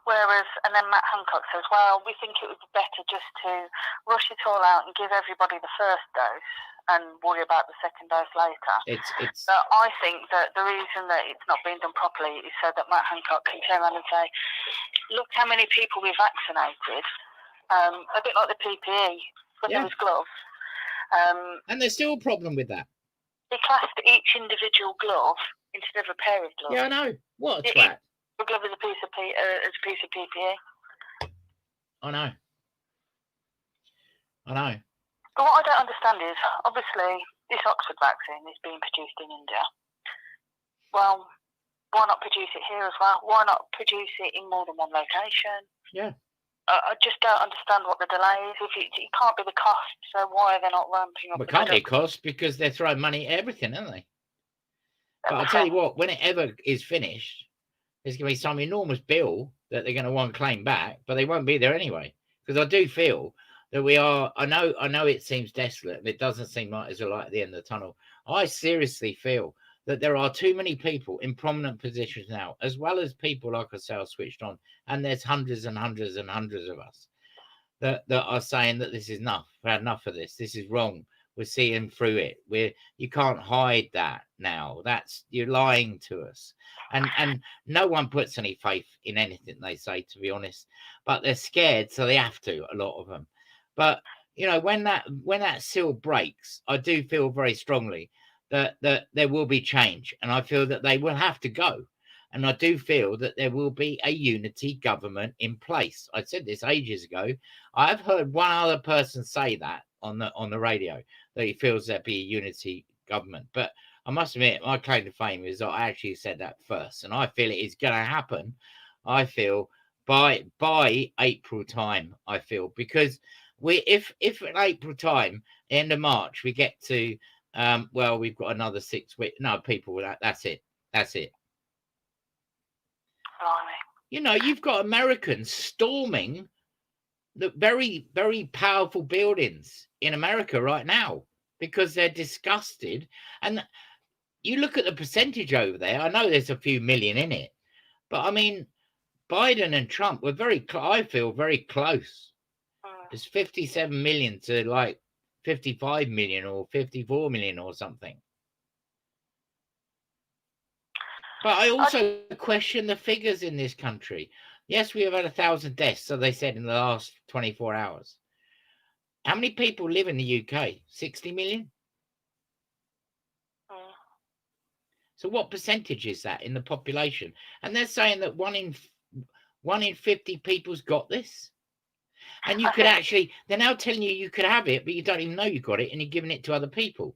Whereas, and then Matt Hancock says, well, we think it would be better just to rush it all out and give everybody the first dose and worry about the second dose later. But I think that the reason that it's not being done properly is so that Matt Hancock can turn around and say, look how many people we vaccinated. A bit like the PPE. There was gloves. And there's still a problem with that. They classed each individual glove instead of a pair of gloves. Yeah, I know. What a twat. A glove is a piece of PPE. I know. But what I don't understand is, obviously, this Oxford vaccine is being produced in India. Well, why not produce it here as well? Why not produce it in more than one location? Yeah. I just don't understand what the delay is. If it can't be the cost, so why are they not ramping up? Well, it can't be cost because they're throwing money at everything, aren't they? But I'll tell you what, when it ever is finished, there's going to be some enormous bill that they're going to want to claim back, but they won't be there anyway. Because I do feel that we are, I know it seems desolate and it doesn't seem like there's a light at the end of the tunnel. I seriously feel that there are too many people in prominent positions now, as well as people like ourselves switched on. And there's hundreds and hundreds and hundreds of us that are saying that this is enough. We've had enough of this. This is wrong. We're seeing through it. You can't hide that now. You're lying to us. And no one puts any faith in anything they say, to be honest. But they're scared, so they have to, a lot of them. But, when that seal breaks, I do feel very strongly that there will be change, and I feel that they will have to go, and I do feel that there will be a unity government in place. I said this ages ago. I've heard one other person say that on the radio, that he feels there'd be a unity government, but I must admit my claim to fame is that I actually said that first, and I feel it is going to happen. I feel by April time. I feel because if in April time, end of March, we get to we've got another 6 weeks. No, people, that's it. You've got Americans storming the very, very powerful buildings in America right now because they're disgusted. And you look at the percentage over there. I know there's a few million in it, but I mean, Biden and Trump were I feel very close. It's 57 million to like 55 million or 54 million or something. But I also question the figures in this country. Yes, we have had 1,000 deaths, so they said, in the last 24 hours. How many people live in the UK? 60 million? So what percentage is that in the population? And they're saying that one in 50 people's got this. And you could actually, they're now telling you could have it, but you don't even know you got it, and you're giving it to other people.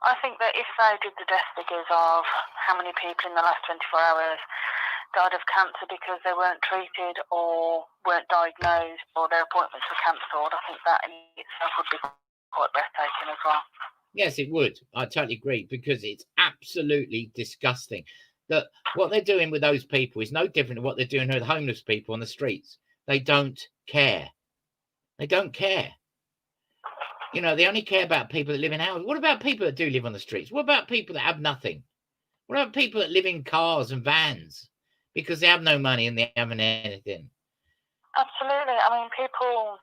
I think that if they did the death figures of how many people in the last 24 hours died of cancer because they weren't treated or weren't diagnosed or their appointments were cancelled, I think that in itself would be quite breathtaking as well. Yes, it would. I totally agree, because it's absolutely disgusting that what they're doing with those people is no different to what they're doing with homeless people on the streets. They don't care. You know, they only care about people that live in houses. What about people that do live on the streets? What about people that have nothing? What about people that live in cars and vans because they have no money and they haven't anything? Absolutely. I mean, people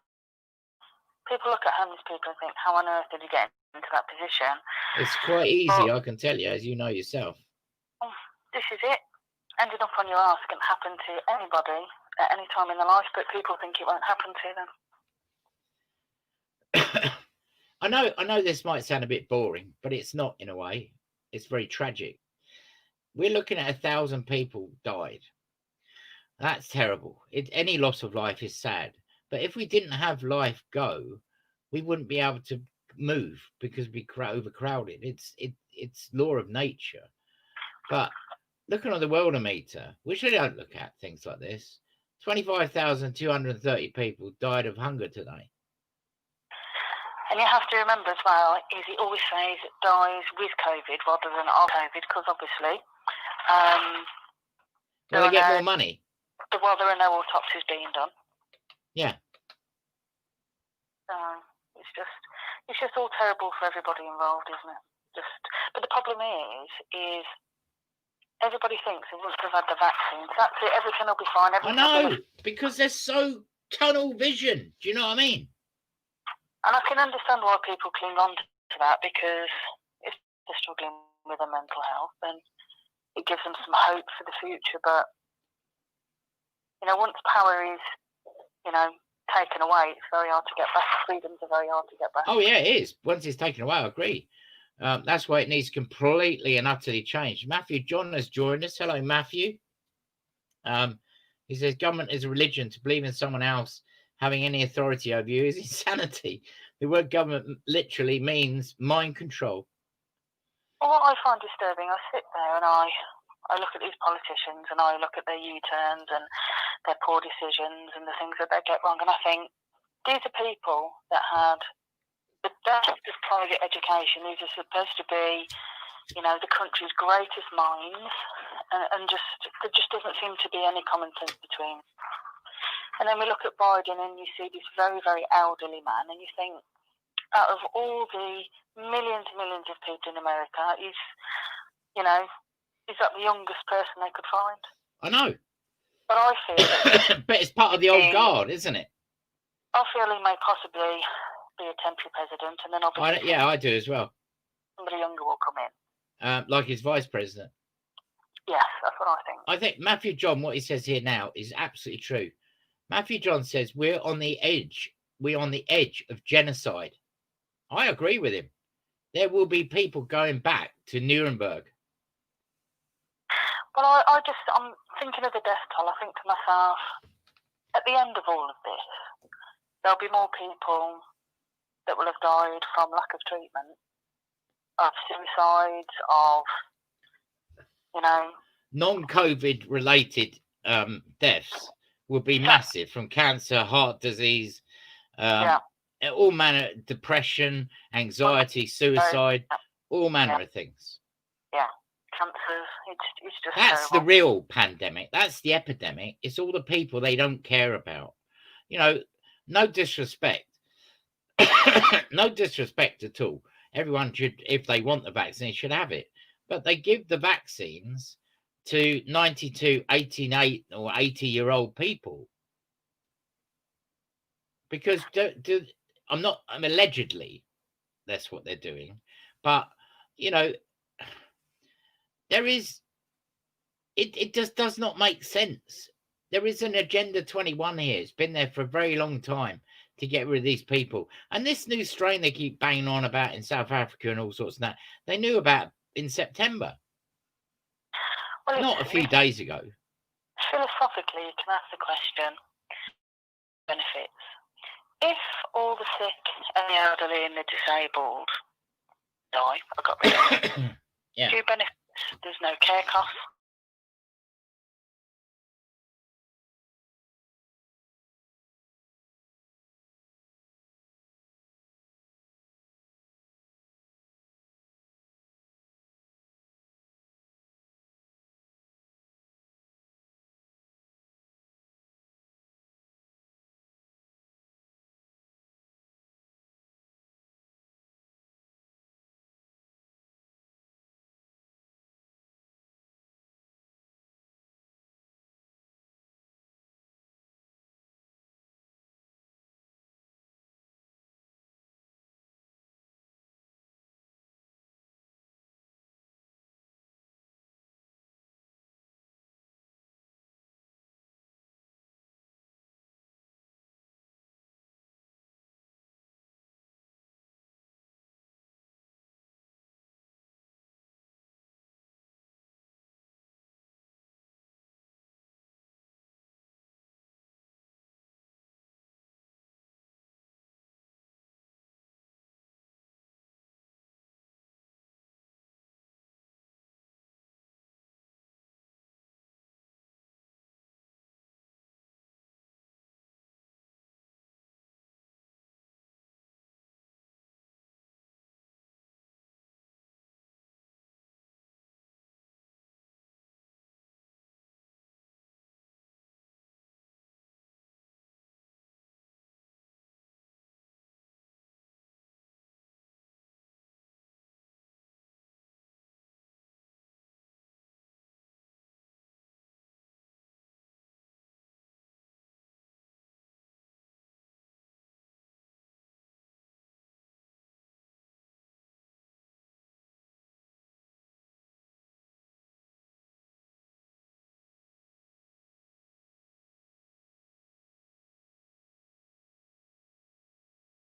look at homeless people and think, how on earth did you get into that position? It's quite easy, I can tell you, as you know yourself. This is it. Ending up on your ass can happen to anybody at any time in their life, but people think it won't happen to them. I know this might sound a bit boring, but it's not in a way. It's very tragic. We're looking at 1,000 people died. That's terrible. Any loss of life is sad. But if we didn't have life go, we wouldn't be able to move because we'd be overcrowded. It's law of nature. But looking at the Worldometer, which they don't look at things like this, 25,230 people died of hunger today. And you have to remember as well, is he always says it dies with COVID rather than of COVID, because obviously well, they get more money. Well, there are no autopsies being done. Yeah. It's just all terrible for everybody involved, isn't it? But the problem is everybody thinks that once they've had the vaccines, that's it, everything will be fine. I know, because they're so tunnel vision. Do you know what I mean? And I can understand why people cling on to that, because if they're struggling with their mental health, then it gives them some hope for the future. But, you know, once power is, you know, taken away, it's very hard to get back. Freedoms are very hard to get back. Oh, yeah, it is. Once it's taken away, I agree. That's why it needs completely and utterly changed. Matthew John has joined us. Hello, Matthew. He says, government is a religion. To believe in someone else having any authority over you is insanity. The word government literally means mind control. Well, what I find disturbing, I sit there and I look at these politicians and I look at their U-turns and their poor decisions and the things that they get wrong, and I think these are people that had the best of private education. These are supposed to be, you know, the country's greatest minds, and there just doesn't seem to be any common sense between. And then we look at Biden and you see this very, very elderly man, and you think, out of all the millions and millions of people in America, he's that the youngest person they could find. I know. But I feel but it's part of the old guard, isn't it? I feel he may possibly be a temporary president, and then obviously I do as well. Somebody younger will come in. Like his vice president. Yes, that's what I think. I think Matthew John, what he says here now is absolutely true. Matthew John says we're on the edge. We're on the edge of genocide. I agree with him. There will be people going back to Nuremberg. Well, I'm thinking of the death toll. I think to myself, at the end of all of this, there'll be more people that will have died from lack of treatment, of suicides, of, you know, non-COVID related deaths will be massive, from cancer, heart disease, all manner, depression, anxiety, suicide, all manner of things. Yeah, cancers. It's just that's terrible. the real pandemic. That's the epidemic. It's all the people they don't care about. You know, no disrespect. No disrespect at all. Everyone should, if they want the vaccine, should have it. But they give the vaccines to 92, 88 or 80-year-old people. Because allegedly, that's what they're doing. But, you know, it just does not make sense. There is an Agenda 21 here. It's been there for a very long time to get rid of these people. And this new strain they keep banging on about in South Africa and all sorts of that, they knew about in September. Well, not a few days ago. Philosophically, you can ask the question, benefits. If all the sick and the elderly and the disabled die, I got rid of it. Yeah. Few benefits. There's no care costs.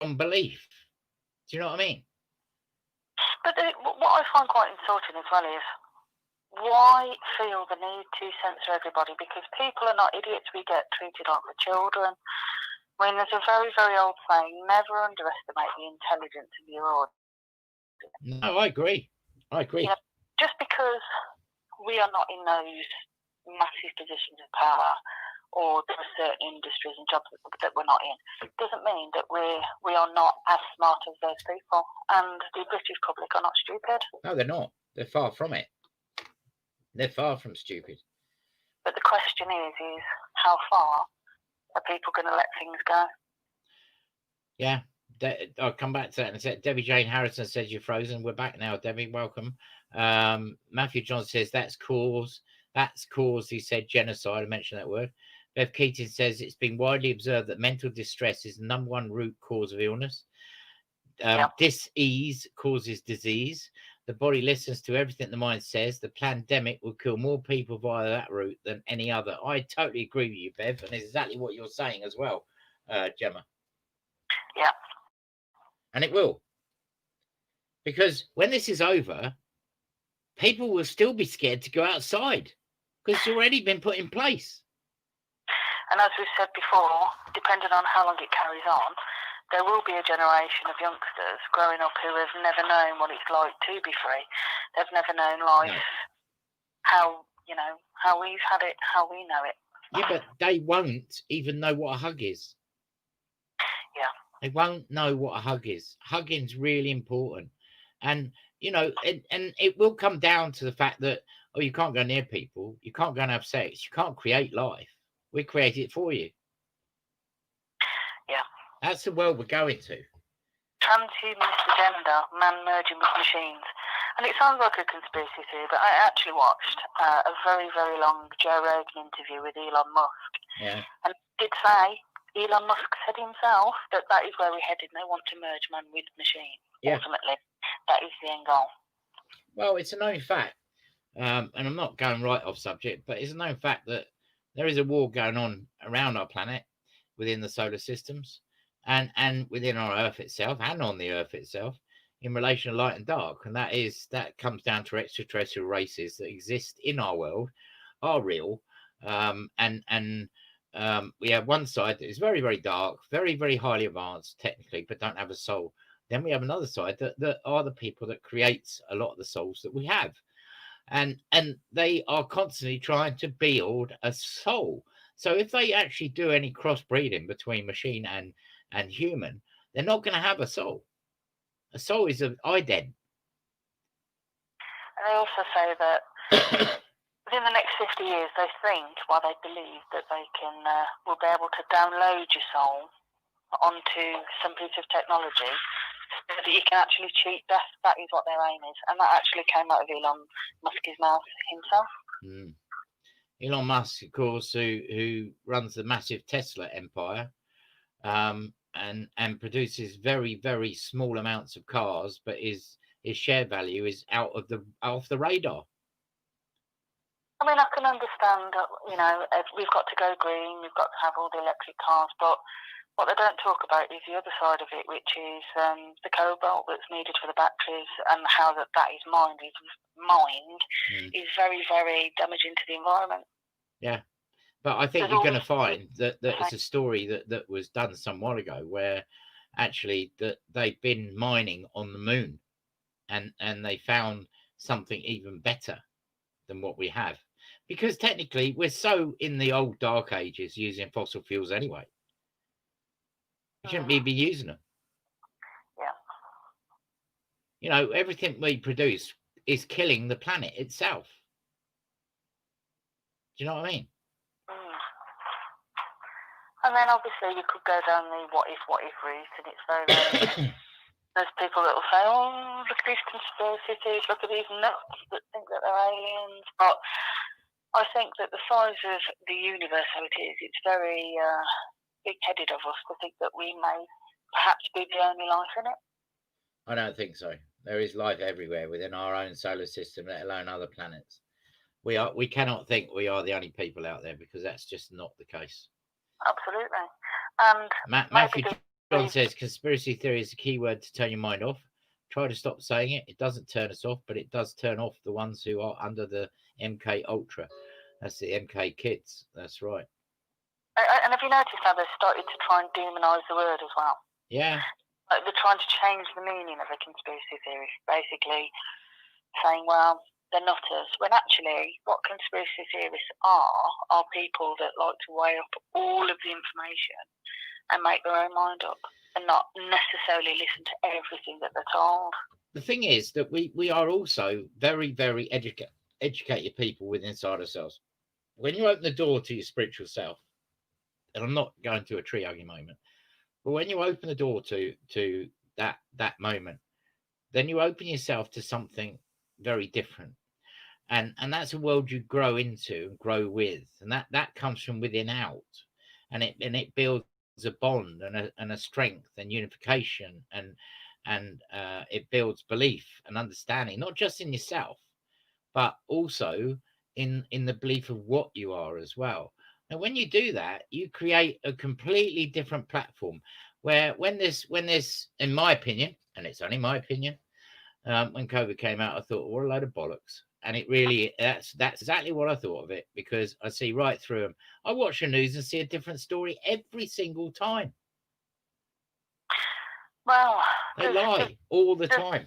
belief. Do you know what I mean? But what I find quite insulting as well is, why feel the need to censor everybody? Because people are not idiots. We get treated like the children. I mean, there's a very, very old saying: never underestimate the intelligence of your audience. No, I agree. I agree. You know, just because we are not in those massive positions of power, or there are certain industries and jobs that we're not in, doesn't mean that we are not as smart as those people. And the British public are not stupid. No, they're not. They're far from it. They're far from stupid. But the question is how far are people going to let things go? Yeah, I'll come back to that in a sec. Debbie Jane Harrison says you're frozen. We're back now, Debbie. Welcome. Matthew John says that's caused, he said, genocide. I mentioned that word. Bev Keating says it's been widely observed that mental distress is the #1 root cause of illness. Dis-ease causes disease. The body listens to everything the mind says. The pandemic will kill more people via that route than any other. I totally agree with you, Bev, and it's exactly what you're saying as well, Gemma. Yeah. And it will. Because when this is over, people will still be scared to go outside because it's already been put in place. And as we've said before, depending on how long it carries on, there will be a generation of youngsters growing up who have never known what it's like to be free. They've never known life, how we've had it, how we know it. Yeah, but they won't even know what a hug is. Yeah. They won't know what a hug is. Hugging's really important. And, and it will come down to the fact that, you can't go near people. You can't go and have sex. You can't create life. We create it for you. Yeah. That's the world we're going to. Transhumanist agenda, man merging with machines. And it sounds like a conspiracy theory, but I actually watched a very, very long Joe Rogan interview with Elon Musk. Yeah. And he did say, Elon Musk said himself, that is where we're headed. They want to merge man with machine. Yeah. Ultimately, that is the end goal. Well, it's a known fact, and I'm not going right off subject, but it's a known fact that there is a war going on around our planet, within the solar systems, and within our Earth itself, and on the Earth itself, in relation to light and dark. And that comes down to extraterrestrial races that exist in our world, are real, and we have one side that is very, very dark, very, very highly advanced technically, but don't have a soul. Then we have another side that are the people that creates a lot of the souls that we have. And they are constantly trying to build a soul. So if they actually do any crossbreeding between machine and human, they're not going to have a soul. A soul is an ident. And they also say that within the next 50 years, they think, they believe that they will be able to download your soul onto some piece of technology so that you can actually cheat death. That is what their aim is. And that actually came out of Elon Musk's mouth himself. Elon Musk, of course, who runs the massive Tesla empire, and produces very, very small amounts of cars, but his share value is off the radar. I mean, I can understand, we've got to go green, we've got to have all the electric cars, but what they don't talk about is the other side of it, which is the cobalt that's needed for the batteries, and how that is mined is very, very damaging to the environment. Yeah, but I think you're going to find that it's a story that was done some while ago, where actually that they've been mining on the moon, and they found something even better than what we have, because technically we're so in the old dark ages using fossil fuels anyway. We shouldn't be using them. Yeah. Everything we produce is killing the planet itself. Do you know what I mean? And then obviously you could go down the what if route, and it's very, very there's people that will say, oh, look at these conspiracy theories, look at these nuts that think that they're aliens. But I think that the size of the universe, how it is, it's very big-headed of us to think that we may perhaps be the only life in it. I don't think so. There is life everywhere within our own solar system, let alone other planets. We cannot think we are the only people out there, because that's just not the case. Absolutely. And Matthew John says conspiracy theory is a key word to turn your mind off. Try to stop saying it. It doesn't turn us off, but it does turn off the ones who are under the MK Ultra. That's the MK kids. That's right. And have you noticed how they've started to try and demonise the word as well? Yeah. Like they're trying to change the meaning of a conspiracy theory, basically saying, well, they're nutters, when actually what conspiracy theorists are people that like to weigh up all of the information and make their own mind up and not necessarily listen to everything that they're told. The thing is that we are also very, very educated people within inside ourselves. When you open the door to your spiritual self, and I'm not going to a tree hugging moment, but when you open the door to that moment, then you open yourself to something very different. And that's a world you grow into and grow with. And that comes from within out. And it builds a bond and a strength and unification and it builds belief and understanding, not just in yourself, but also in the belief of what you are as well. And when you do that, you create a completely different platform where when this, in my opinion, and it's only my opinion, when COVID came out, I thought, what a load of bollocks. And it really, that's exactly what I thought of it, because I see right through them. I watch the news and see a different story every single time. Well, they lie all the time.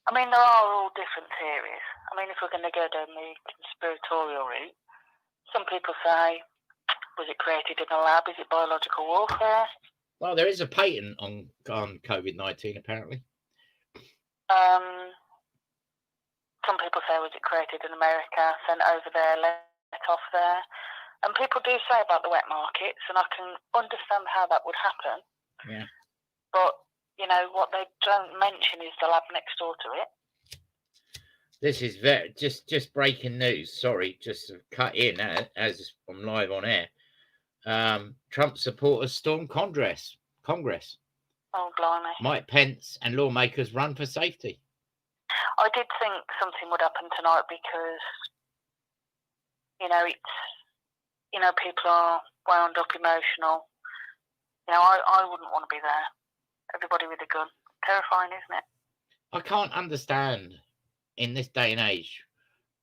I mean, there are all different theories. I mean, if we're going to go down the conspiratorial route, some people say, was it created in a lab? Is it biological warfare? Well, there is a patent on COVID-19, apparently. Some people say, was it created in America, sent over there, let off there? And people do say about the wet markets, and I can understand how that would happen. Yeah. But, you know, what they don't mention is the lab next door to it. This is just breaking news. Sorry, just to cut in as I'm live on air. Trump supporters storm Congress. Oh, blimey. Mike Pence and lawmakers run for safety. I did think something would happen tonight because, you know, people are wound up, emotional. You know, I wouldn't want to be there. Everybody with a gun. Terrifying, isn't it? I can't understand in this day and age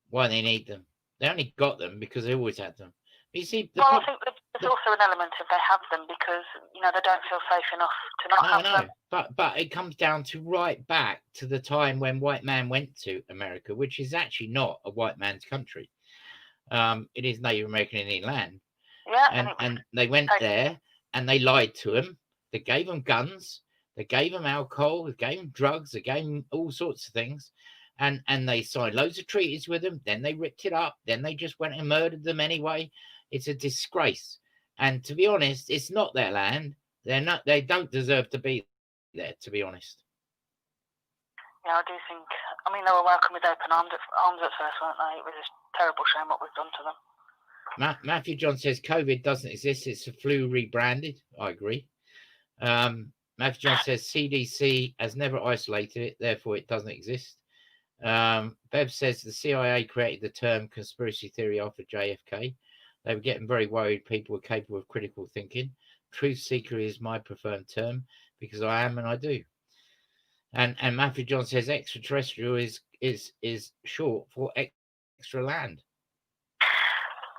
why they need them. They only got them because they always had them. But you see, I think there's also an element of they have them because, you know, they don't feel safe enough to not have them. But it comes down to right back to the time when white man went to America, which is actually not a white man's country. It is Native American Indian land. Yeah, and they went there and they lied to them. They gave them guns. They gave them alcohol. They gave them drugs. They gave them all sorts of things. And they signed loads of treaties with them. Then they ripped it up. Then they just went and murdered them anyway. It's a disgrace. And to be honest, it's not their land. They don't deserve to be there, to be honest. Yeah, I do think. I mean, they were welcome with open arms at first, weren't they? It was a terrible shame what we've done to them. Matthew John says COVID doesn't exist. It's a flu rebranded. I agree. Matthew John says CDC has never isolated it, therefore it doesn't exist. Bev says the CIA created the term conspiracy theory after JFK. They were getting very worried people were capable of critical thinking. Truth seeker is my preferred term because I am and I do. And Matthew John says extraterrestrial is short for extra land.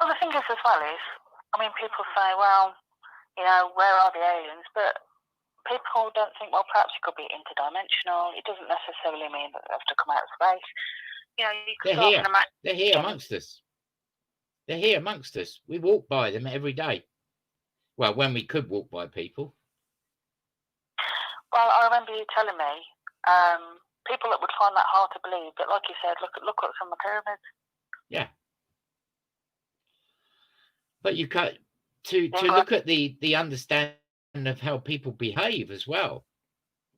Well, the thing is as well is, I mean, people say, well, you know, where are the aliens? But people don't think, well, perhaps it could be interdimensional. It doesn't necessarily mean that they have to come out of space. You know, you could They're here. They're here amongst us. They're here amongst us. We walk by them every day. Well, when we could walk by people. Well, I remember you telling me people that would find that hard to believe, but like you said, look what's on the pyramids. Yeah. But you got to look at the understanding of how people behave as well,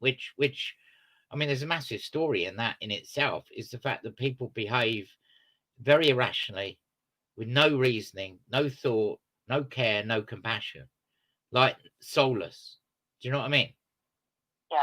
which I mean, there's a massive story in that in itself, is the fact that people behave very irrationally with no reasoning, no thought, no care, no compassion, like soulless. Do you know what I mean? Yeah.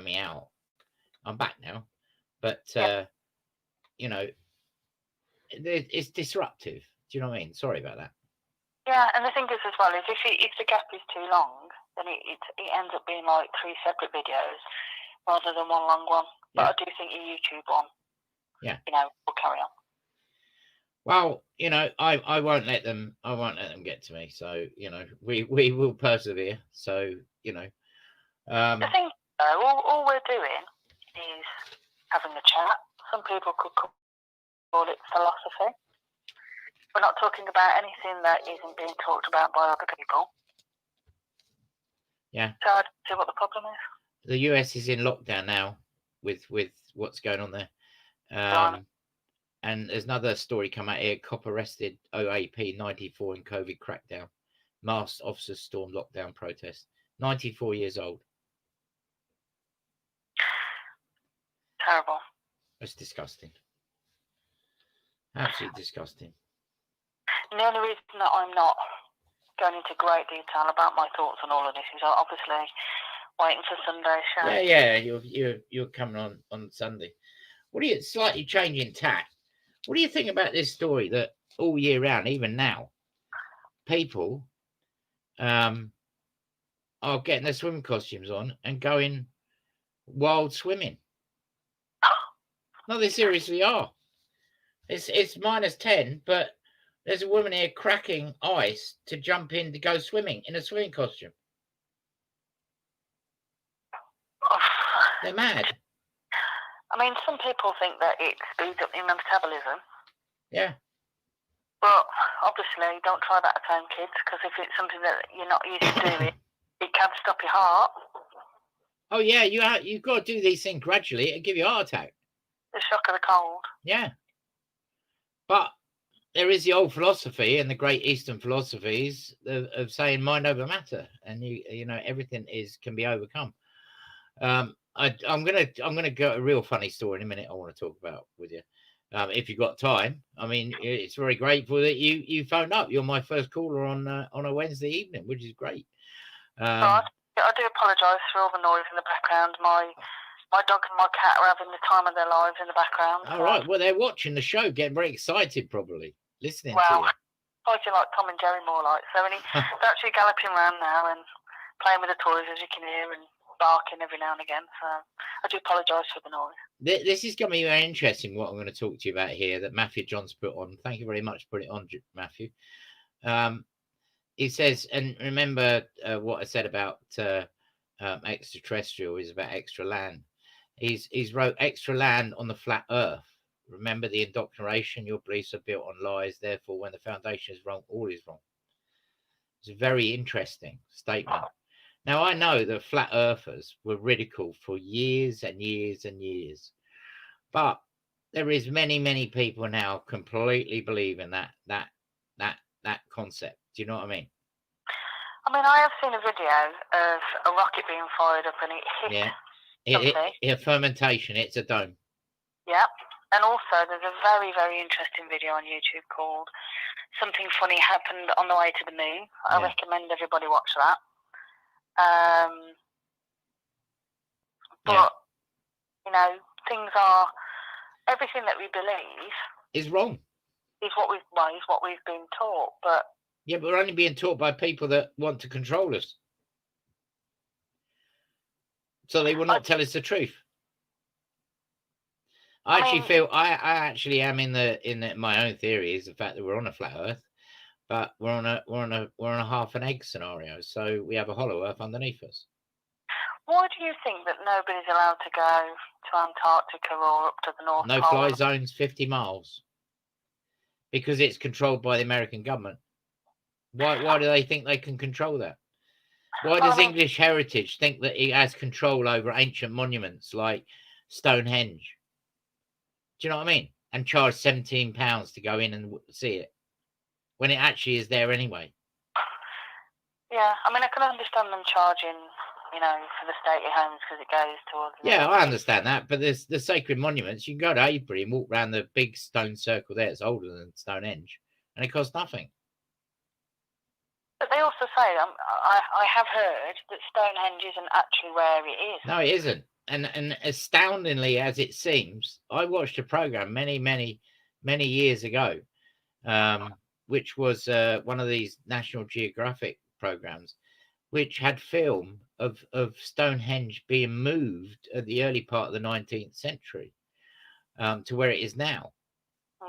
me out. I'm back now, but you know, it's disruptive. Do you know what I mean? Sorry about that. Yeah, and the thing is as well is if the gap is too long, then it ends up being like 3 separate videos rather than one long one. But Yeah. I do think your YouTube one, yeah, will carry on. Well, I won't let them. I won't let them get to me. So we will persevere. So The thing, though, all we're doing is having a chat. Some people could call it philosophy. We're not talking about anything that isn't being talked about by other people. Yeah. So I don't see what the problem is. The US is in lockdown now with what's going on there. And there's another story come out here. Cop arrested OAP 94 in COVID crackdown. Masked officers stormed lockdown protest. 94 years old. Terrible. That's disgusting. Absolutely disgusting. And the only reason that I'm not going into great detail about my thoughts on all of this is obviously waiting for Sunday's show. Yeah. You're coming on Sunday. What do you slightly changing tack? What do you think about this story that all year round, even now, people are getting their swimming costumes on and going wild swimming? No, they seriously are. It's -10, but there's a woman here cracking ice to jump in to go swimming in a swimming costume. They're mad. I mean, some people think that it speeds up your metabolism. Yeah. But obviously, don't try that at home, kids, because if it's something that you're not used to doing, it can stop your heart. Oh yeah, you've got to do these things gradually and give you a heart attack. The shock of the cold. Yeah. But there is the old philosophy and the great Eastern philosophies of saying mind over matter, and everything can be overcome. I'm gonna go a real funny story in a minute. I want to talk about with you, if you've got time. I mean, it's very grateful that you phoned up. You're my first caller on a Wednesday evening, which is great. I do apologise for all the noise in the background. My dog and my cat are having the time of their lives in the background. All right. Well, they're watching the show, getting very excited, probably listening to you. Fighting like Tom and Jerry more like. So they're actually galloping around now and playing with the toys, as you can hear, and barking every now and again. So I do apologise for the noise. This is going to be very interesting, what I'm going to talk to you about here that Matthew John's put on. Thank you very much for putting it on, Matthew. He says, and remember what I said about extraterrestrial is about extra land. He's wrote extra land on the flat earth. Remember the indoctrination, your beliefs are built on lies, therefore when the foundation is wrong, all is wrong. It's a very interesting statement. Now, I know that flat earthers were ridiculed for years and years and years, but there is many people now completely believe in that concept. Do you know what I mean? I mean, I have seen a video of a rocket being fired up and it hit something. Fermentation, it's a dome. Yeah. And also, there's a very, very interesting video on YouTube called Something Funny Happened on the Way to the Moon. I recommend everybody watch that. But, things are, everything that we believe is wrong. Is what we've been taught. But yeah, but we're only being taught by people that want to control us. So they will not tell us the truth. I actually feel I actually am in my own theory is the fact that we're on a flat Earth, but we're on a half an egg scenario. So we have a hollow Earth underneath us. Why do you think that nobody's allowed to go to Antarctica or up to the North Pole? No fly zones 50 miles. Because it's controlled by the American government. Why do they think they can control that? Why does English Heritage think that it has control over ancient monuments like Stonehenge? Do you know what I mean? And charge £17 to go in and see it when it actually is there anyway. Yeah, I mean, I can understand them charging, for the stately homes because it goes towards. Yeah, I understand that, but there's the sacred monuments. You can go to Avebury and walk around the big stone circle there. It's older than Stonehenge, and it costs nothing. But they also say, I have heard that Stonehenge isn't actually where it is. No, it isn't. and astoundingly as it seems, I watched a program many years ago, which was one of these National Geographic programs, which had film of Stonehenge being moved at the early part of the 19th century to where it is now. Mm.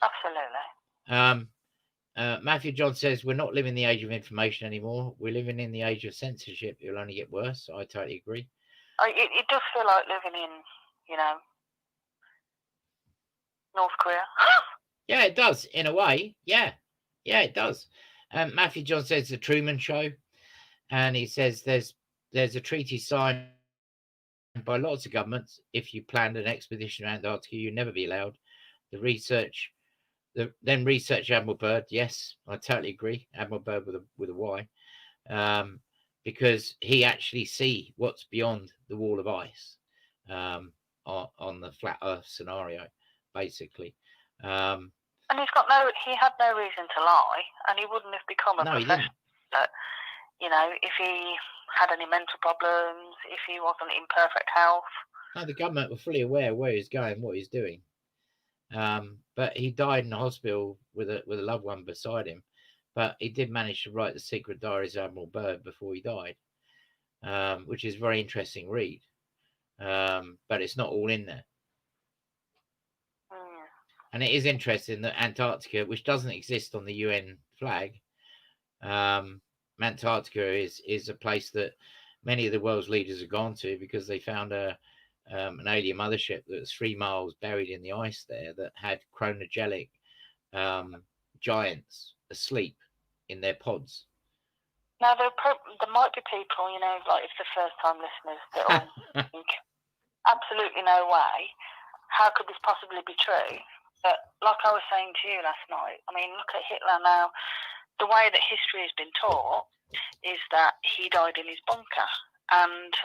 Absolutely. Matthew John says we're not living in the age of information anymore. We're living in the age of censorship. It'll only get worse. I totally agree. It does feel like living in, North Korea. Yeah, it does in a way. Yeah, it does. Matthew John says the Truman Show, and he says there's a treaty signed by lots of governments. If you planned an expedition around Antarctica, you'd never be allowed. The research Admiral Byrd. Yes, I totally agree. Admiral Byrd with a Y, because he actually see what's beyond the wall of ice on the flat Earth scenario, basically. And he had no reason to lie, and he wouldn't have become a professional. But, if he had any mental problems, if he wasn't in perfect health. No, the government were fully aware where he's going, what he's doing. But he died in the hospital with a loved one beside him. But he did manage to write the secret diaries of Admiral Byrd before he died, which is a very interesting read. But it's not all in there. And it is interesting that Antarctica, which doesn't exist on the UN flag, Antarctica is a place that many of the world's leaders have gone to because they found an alien mothership that was 3 miles buried in the ice there that had chronogenic giants asleep in their pods. Now, there might be people, like if the first-time listeners that will think, absolutely no way, how could this possibly be true? But like I was saying to you last night, I mean, look at Hitler now. The way that history has been taught is that he died in his bunker. And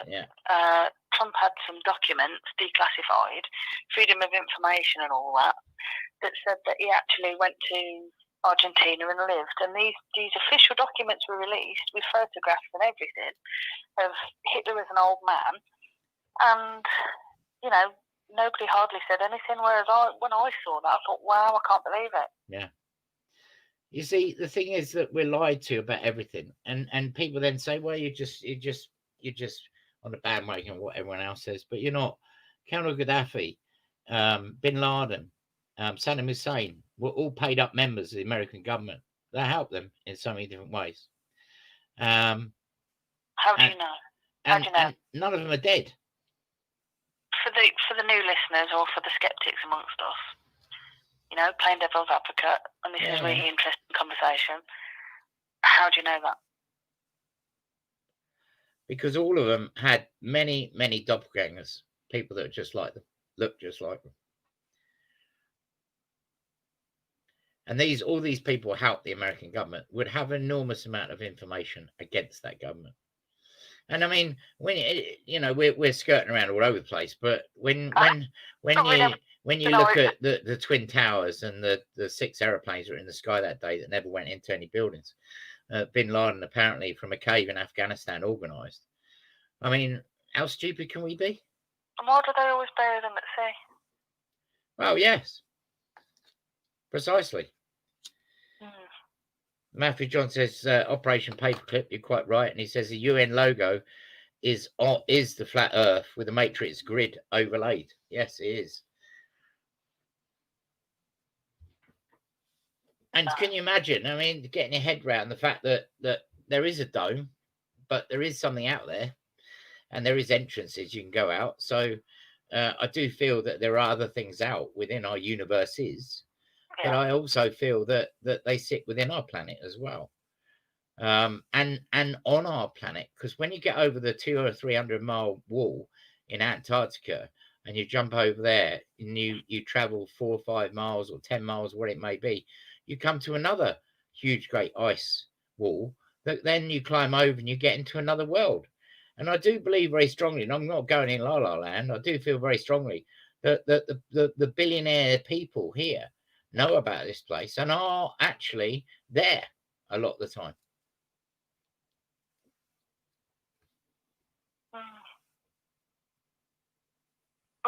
Trump had some documents declassified, freedom of information and all that, that said that he actually went to Argentina and lived. And these official documents were released with photographs and everything of Hitler as an old man. And, nobody hardly said anything. Whereas when I saw that, I thought, wow, I can't believe it. Yeah. You see, the thing is that we're lied to about everything. And people then say, well, you're just on the bandwagon of what everyone else says. But you're not. Colonel Gaddafi, Bin Laden, Saddam Hussein were all paid up members of the American government. That helped them in so many different ways. How do you know? And none of them are dead. For the new listeners or for the skeptics amongst us, playing devil's advocate, and this is really interesting conversation. How do you know that? Because all of them had many doppelgangers, people that are just like them, look just like them. And all these people help the American government, would have an enormous amount of information against that government. And I mean, when we're skirting around all over the place, but when you look at the Twin Towers and the 6 aeroplanes that were in the sky that day that never went into any buildings, Bin Laden apparently from a cave in Afghanistan organised. I mean, how stupid can we be? And why do they always bury them at sea? Well, yes, precisely. Matthew John says Operation Paperclip. You're quite right, and he says the UN logo is the flat Earth with a matrix grid overlaid. Yes, it is. And can you imagine? I mean, getting your head around the fact that there is a dome, but there is something out there, and there is entrances you can go out. So I do feel that there are other things out within our universes, but Yeah. I also feel that they sit within our planet as well. And on our planet, because when you get over the 200 or 300 mile wall in Antarctica and you jump over there and you travel 4 or 5 miles or 10 miles, what it may be, you come to another huge great ice wall that then you climb over and you get into another world. And I do believe very strongly, and I'm not going in la la land, I do feel very strongly that the billionaire people here know about this place and are actually there a lot of the time.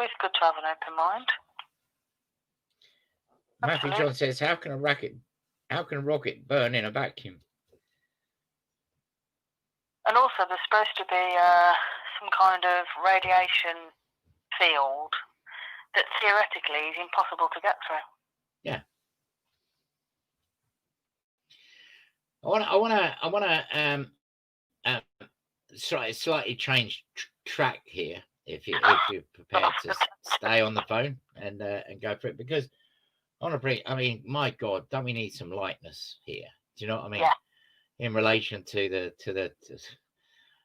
It's good to have an open mind. Matthew Absolutely. John says, how can a rocket burn in a vacuum? And also, there's supposed to be some kind of radiation field that theoretically is impossible to get through. Yeah. I want to slightly change track here, if you're prepared to stay on the phone and go for it, because I want to bring. I mean, my God, don't we need some lightness here? Do you know what I mean? Yeah. In relation to the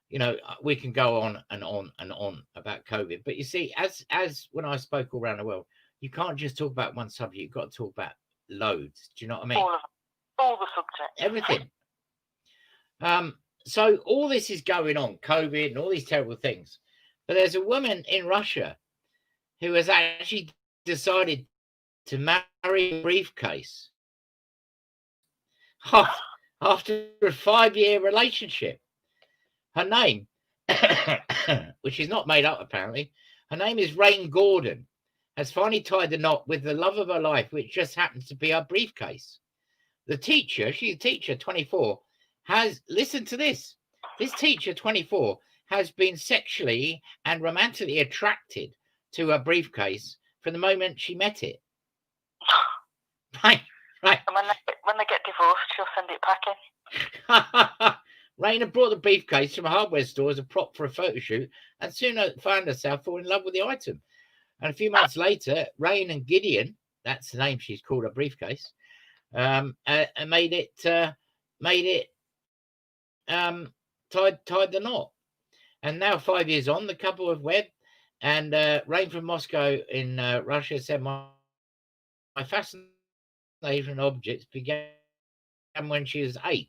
you know, we can go on and on and on about COVID, but you see, as when I spoke all around the world, you can't just talk about one subject. You've got to talk about loads. Do you know what I mean? All the subjects. Everything. So all this is going on, COVID and all these terrible things. But there's a woman in Russia who has actually decided to marry a briefcase after a 5-year relationship. Her name, which is not made up apparently, her name is Rain Gordon, has finally tied the knot with the love of her life, which just happens to be her briefcase. The teacher, she's a teacher, 24, has, listen to this, this teacher, 24, has been sexually and romantically attracted to her briefcase from the moment she met it. Right. And when they get divorced, she'll send it packing. Raina brought the briefcase from a hardware store as a prop for a photo shoot and soon found herself falling in love with the item. And a few months later, Rain and Gideon, that's the name she's called her briefcase, made it tied the knot. And now 5 years on, the couple have wed. And Rain from Moscow in Russia said, my fascination with objects began when she was 8.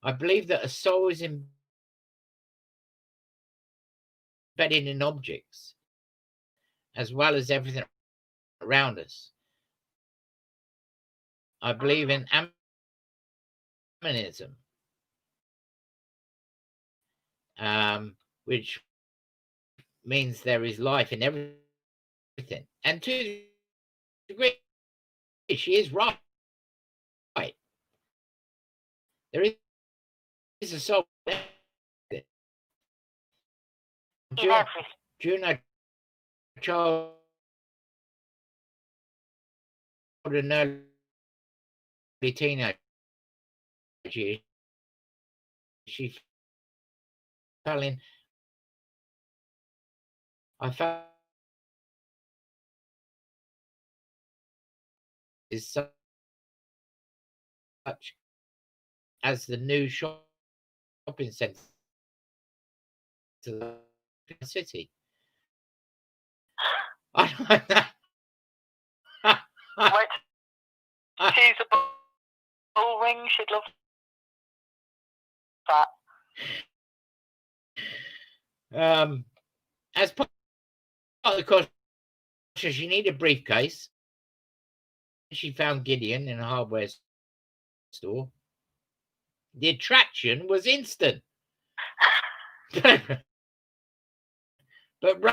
I believe that a soul is embedded in objects as well as everything around us. I believe in animism, which means there is life in everything. And to a degree, she is right. There is a soul during her childhood and early teenage years, she fell in. I felt is such as the new shopping centre to the city. I don't know. She's a bull ring. She'd love that. As part of the course, she needed a briefcase. She found Gideon in a hardware store. The attraction was instant. But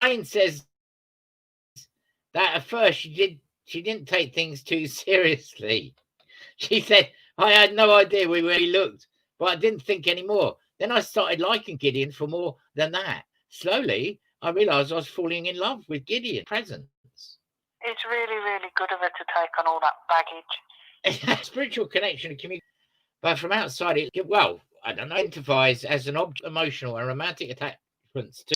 Rain says that at first she didn't take things too seriously. She said, I had no idea we really looked, but I didn't think anymore. Then I started liking Gideon for more than that. Slowly, I realised I was falling in love with Gideon's presence. It's really, really good of her to take on all that baggage. And I think that's what she needs. She needs to be able to spiritual connection and community. But from outside, it, well, I don't know, identifies as an object, emotional and romantic attachments to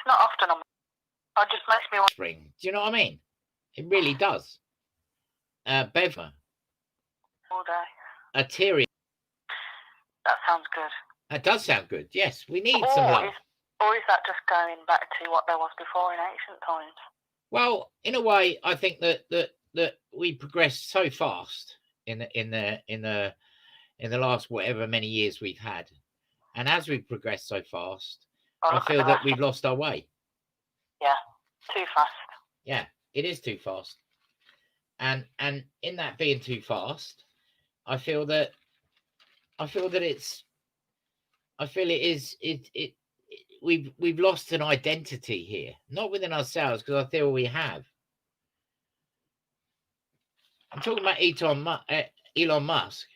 It's not often on. It just makes me want spring. Do you know what I mean? It really does. Bever, all day. Ateria. That sounds good. That does sound good. Yes, we need some love. Or is that just going back to what there was before in ancient times? Well, in a way, I think that we progressed so fast in the last whatever many years we've had, and as we've progressed so fast, I feel that we've lost our way. Yeah, too fast. Yeah, it is too fast, and in that being too fast, I feel it is we've lost an identity here, not within ourselves, because I feel we have. I'm talking about Elon Musk.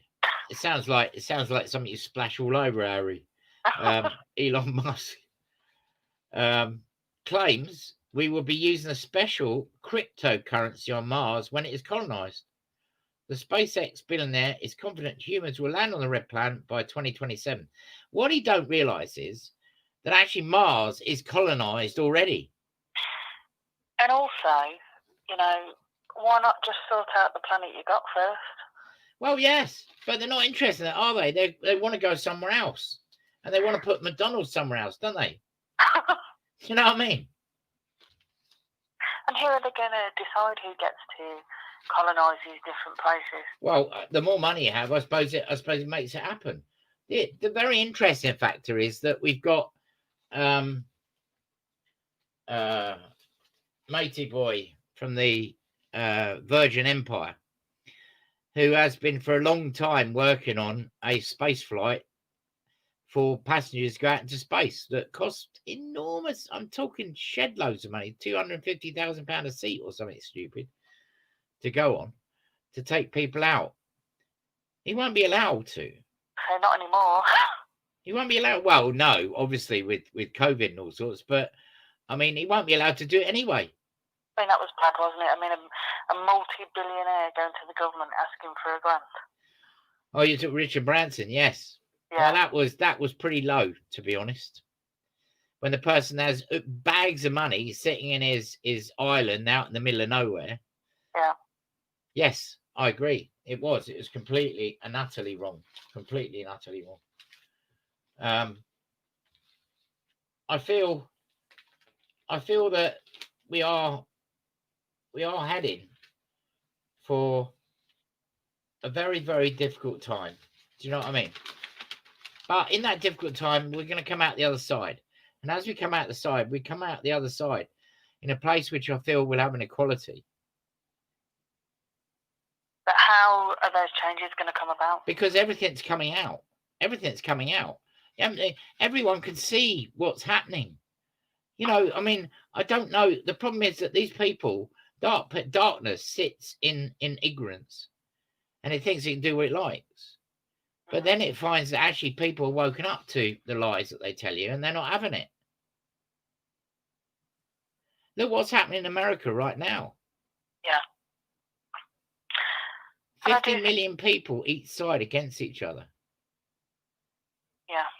It sounds like something you splash all over, Harry. Elon Musk claims we will be using a special cryptocurrency on Mars when it is colonized. The SpaceX billionaire is confident humans will land on the red planet by 2027. What he don't realize is that actually Mars is colonized already. And also, why not just sort out the planet you got first? Well, yes, but they're not interested in that, are they? They want to go somewhere else, and they want to put McDonald's somewhere else, don't they? You know what I mean? And who are they going to decide who gets to colonize these different places? Well, the more money you have, I suppose it makes it happen. The very interesting factor is that we've got matey boy from the Virgin Empire, who has been for a long time working on a space flight for passengers to go out into space that cost enormous. I'm talking shed loads of money, £250,000 a seat or something stupid to go on, to take people out. He won't be allowed to. Not anymore. He won't be allowed. Well, no, obviously with COVID and all sorts, but I mean, he won't be allowed to do it anyway. I mean, that was bad, wasn't it? I mean, a multi-billionaire going to the government asking for a grant. Oh, you took Richard Branson, yes. Yeah. Well, that was pretty low, to be honest. When the person has bags of money sitting in his island out in the middle of nowhere. Yeah. Yes, I agree. It was completely and utterly wrong. Completely and utterly wrong. I feel that we are heading for a very, very difficult time. Do you know what I mean? But in that difficult time, we're going to come out the other side. And as we come out the side, we come out the other side in a place which I feel will have an equality. But how are those changes going to come about? Because everything's coming out. Everything's coming out. Everyone can see what's happening. I mean, I don't know. The problem is that these people, darkness sits in ignorance, and it thinks it can do what it likes. But then it finds that actually people are woken up to the lies that they tell you, and they're not having it. Look what's happening in America right now. Yeah. 50 million people each side against each other. Yeah.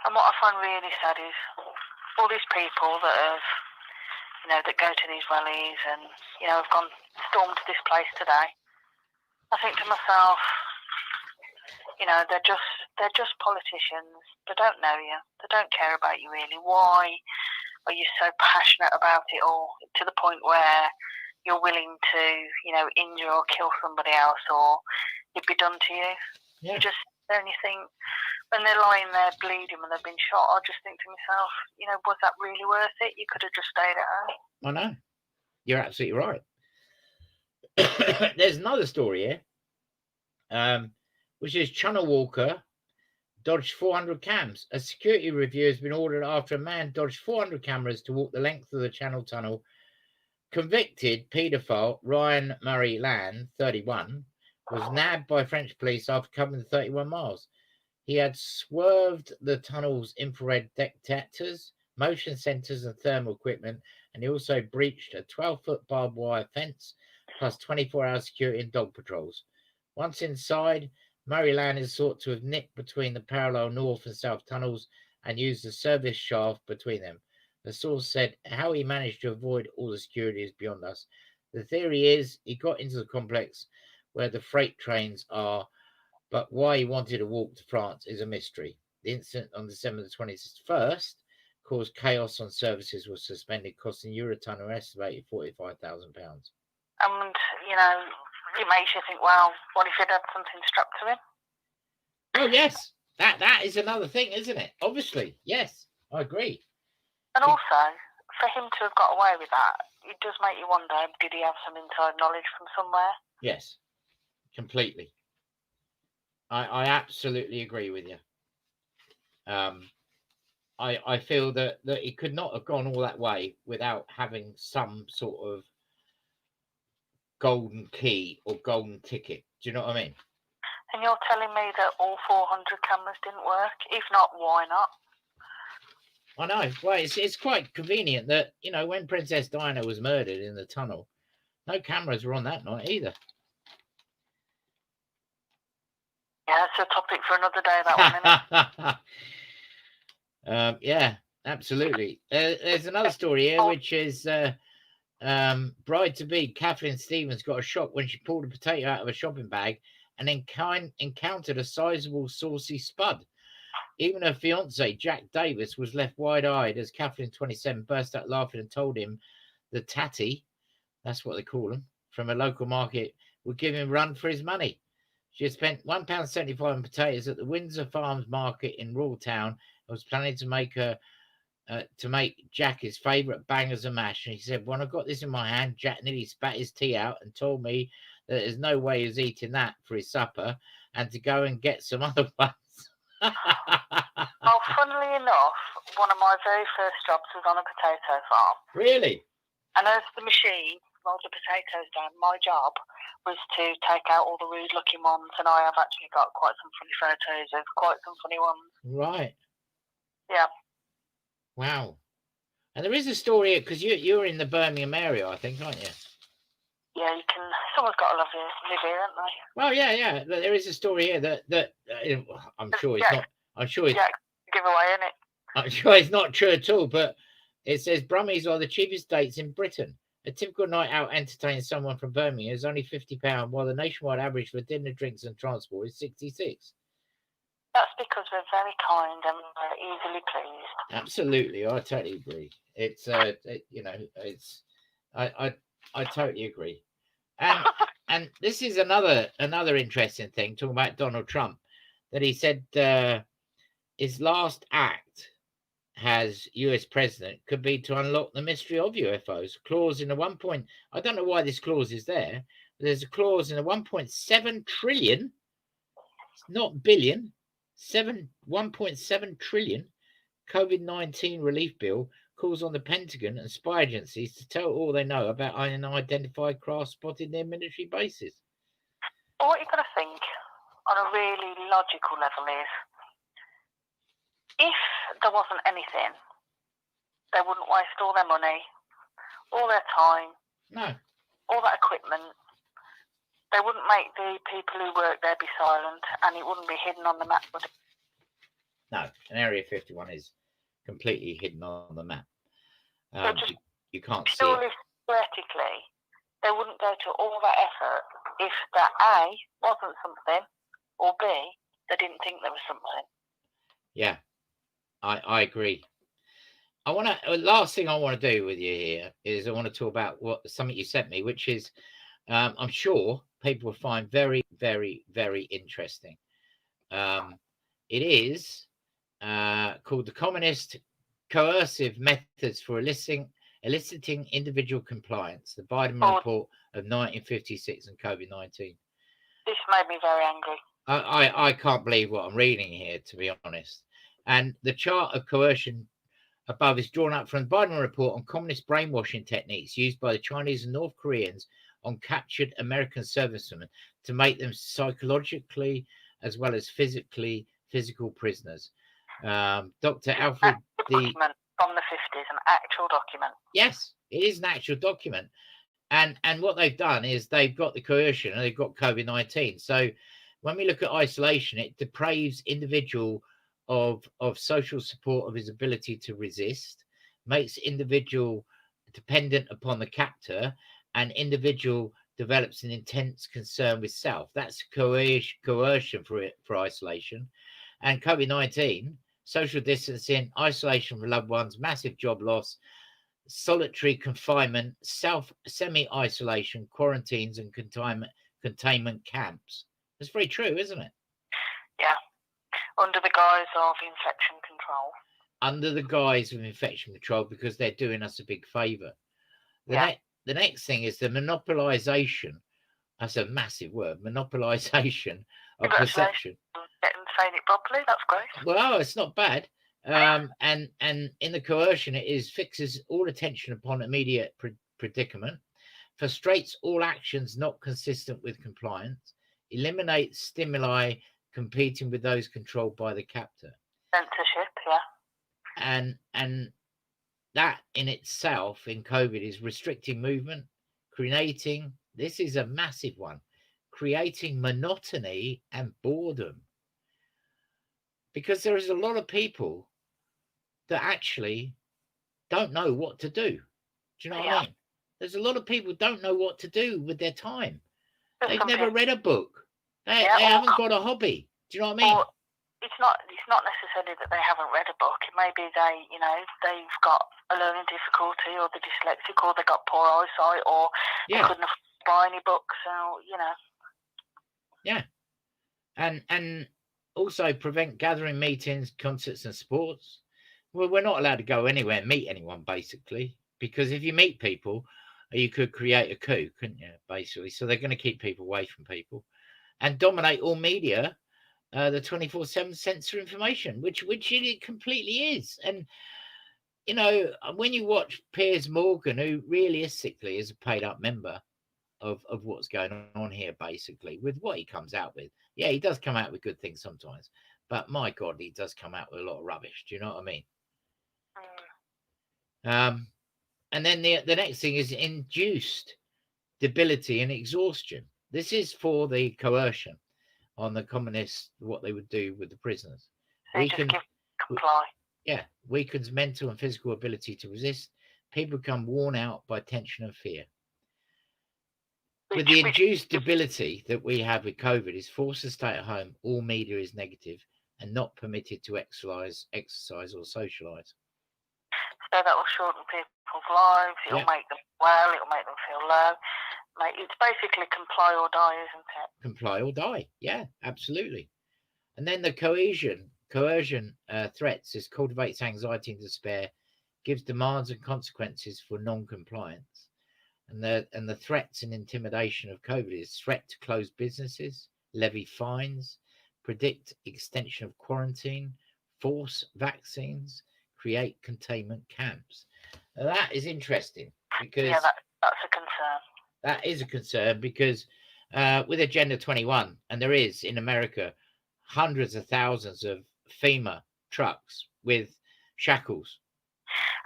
And what I find really sad is all these people that have, that go to these rallies and, have stormed this place today. I think to myself, they're just politicians. They don't know you. They don't care about you really. Why are you so passionate about it all to the point where you're willing to, injure or kill somebody else, or it'd be done to you? Yeah. You just only think, when they're lying there bleeding when they've been shot, I just think to myself, was that really worth it? You could have just stayed at home. I know. You're absolutely right. There's another story here, which is Channel Walker dodged 400 cams. A security review has been ordered after a man dodged 400 cameras to walk the length of the Channel Tunnel. Convicted paedophile Ryan Murray Land, 31, was nabbed by French police after covering 31 miles. He had swerved the tunnel's infrared detectors, motion sensors and thermal equipment, and he also breached a 12-foot barbed wire fence plus 24-hour security and dog patrols. Once inside, Maryland is thought to have nipped between the parallel north and south tunnels and used the service shaft between them. The source said, how he managed to avoid all the security is beyond us. The theory is he got into the complex where the freight trains are, but why he wanted to walk to France is a mystery. The incident on December the 21st caused chaos on services was suspended, costing Eurotunnel an estimated £45,000. And, you know, it makes you think, well, what if he'd had something strapped to him? Oh, yes. That is another thing, isn't it? Obviously, yes, I agree. And also, for him to have got away with that, it does make you wonder, did he have some inside knowledge from somewhere? Yes, completely. I absolutely agree with you. I feel that he could not have gone all that way without having some sort of golden key or golden ticket. Do you know what I mean? And you're telling me that all 400 cameras didn't work? If not, why not? I know. Well, it's quite convenient that, you know, when Princess Diana was murdered in the tunnel, no cameras were on that night either. Yeah, it's a topic for another day, that one, isn't it? Yeah, absolutely. There's another story here, which is bride-to-be Kathleen Stevens got a shock when she pulled a potato out of a shopping bag and then encountered a sizable saucy spud. Even her fiance, Jack Davis, was left wide-eyed as Kathleen, 27, burst out laughing and told him the tatty, that's what they call them, from a local market would give him a run for his money. She had spent £1.75 on potatoes at the Windsor Farms Market in Rural Town and was planning to make Jack his favourite bangers and mash. And he said, when I got this in my hand, Jack nearly spat his tea out and told me that there's no way he was eating that for his supper and to go and get some other ones. Well, funnily enough, one of my very first jobs was on a potato farm. Really? And as the machine rolled the potatoes down, my job was to take out all the rude-looking ones, and I have actually got quite some funny photos of quite some funny ones. Right. Yeah. Wow. And there is a story, because you're in the Birmingham area, I think, aren't you? Yeah, you can. Someone's got to live here, haven't they? Well, yeah. There is a story here that I'm sure it's not. I'm sure it's giveaway, isn't it? I'm sure it's not true at all. But it says Brummies are the cheapest dates in Britain. A typical night out entertaining someone from Birmingham is only £50, while the nationwide average for dinner, drinks, and transport is £66. That's because we're very kind and we're easily pleased. Absolutely, I totally agree. It's I totally agree. And this is another interesting thing, talking about Donald Trump, that he said his last act as US president could be to unlock the mystery of UFOs. Clause in the I don't know why this clause is there, but there's a clause in the 1.7 trillion, it's not billion, 1.7 trillion COVID-19 relief bill calls on the Pentagon and spy agencies to tell all they know about unidentified craft spotted near military bases. Well, what you've got to think on a really logical level is, if there wasn't anything, they wouldn't waste all their money, all their time, all that equipment. They wouldn't make the people who work there be silent, and it wouldn't be hidden on the map, would it? No, and Area 51 is completely hidden on the map. You can't see it. Purely theoretically, they wouldn't go to all that effort if that A wasn't something, or B, they didn't think there was something. Yeah, I agree. Last thing I want to do with you here is I want to talk about something you sent me, which is I'm sure people will find very, very, very interesting. It is called The Communist Coercive Methods for Eliciting Individual Compliance, the Biden Report of 1956 and COVID-19. This made me very angry. I can't believe what I'm reading here, to be honest. And the chart of coercion above is drawn up from the Biden Report on communist brainwashing techniques used by the Chinese and North Koreans on captured American servicemen to make them psychologically as well as physical prisoners. Dr. Alfred document from the 50s, an actual document. Yes, it is an actual document. And what they've done is they've got the coercion and they've got COVID-19. So when we look at isolation, it depraves individual of social support, of his ability to resist, makes individual dependent upon the captor, and individual develops an intense concern with self. That's coercion for isolation. And COVID-19, social distancing, isolation from loved ones, massive job loss, solitary confinement, semi-isolation, quarantines, and containment camps. That's very true, isn't it? Yeah, under the guise of infection control. Under the guise of infection control, because they're doing us a big favour. The next thing is the monopolisation. That's a massive word. Monopolisation of perception. Saying it properly, that's great. Well, it's not bad. And in the coercion, it is fixes all attention upon immediate predicament, frustrates all actions not consistent with compliance, eliminates stimuli competing with those controlled by the captor. Censorship, yeah. And that in itself in COVID is restricting movement, creating, this is a massive one, creating monotony and boredom. Because there is a lot of people that actually don't know what to do. Do you know what I mean? There's a lot of people don't know what to do with their time. They've never read a book. They haven't got a hobby. Do you know what I mean? It's not necessarily that they haven't read a book. It may be they've got a learning difficulty, or they're dyslexic, or they got poor eyesight, or they couldn't buy any books. So Yeah, and also prevent gathering, meetings, concerts, and sports. Well, we're not allowed to go anywhere and meet anyone, basically, because if you meet people, you could create a coup, couldn't you? Basically, so they're going to keep people away from people, and dominate all media. The 24/7 censor information, which it completely is. And when you watch Piers Morgan, who realistically is a paid up member of what's going on here, basically, with what he comes out with. Yeah, he does come out with good things sometimes, but my God, he does come out with a lot of rubbish. Do you know what I mean? And then the next thing is induced debility and exhaustion. This is for the coercion on the communists, what they would do with the prisoners. Comply. Yeah, weakens mental and physical ability to resist. People become worn out by tension and fear. With the induced debility that we have with COVID, is forced to stay at home. All media is negative and not permitted to exercise or socialise. So that will shorten people's lives. It'll make them well. It'll make them feel low. It's basically comply or die, isn't it? Comply or die. Yeah, absolutely. And then the coercion threats is cultivates anxiety and despair, gives demands and consequences for non-compliance. And the threats and intimidation of COVID is threat to close businesses, levy fines, predict extension of quarantine, force vaccines, create containment camps. Now that is interesting, because that's a concern. That is a concern, because with Agenda 21, and there is in America hundreds of thousands of FEMA trucks with shackles.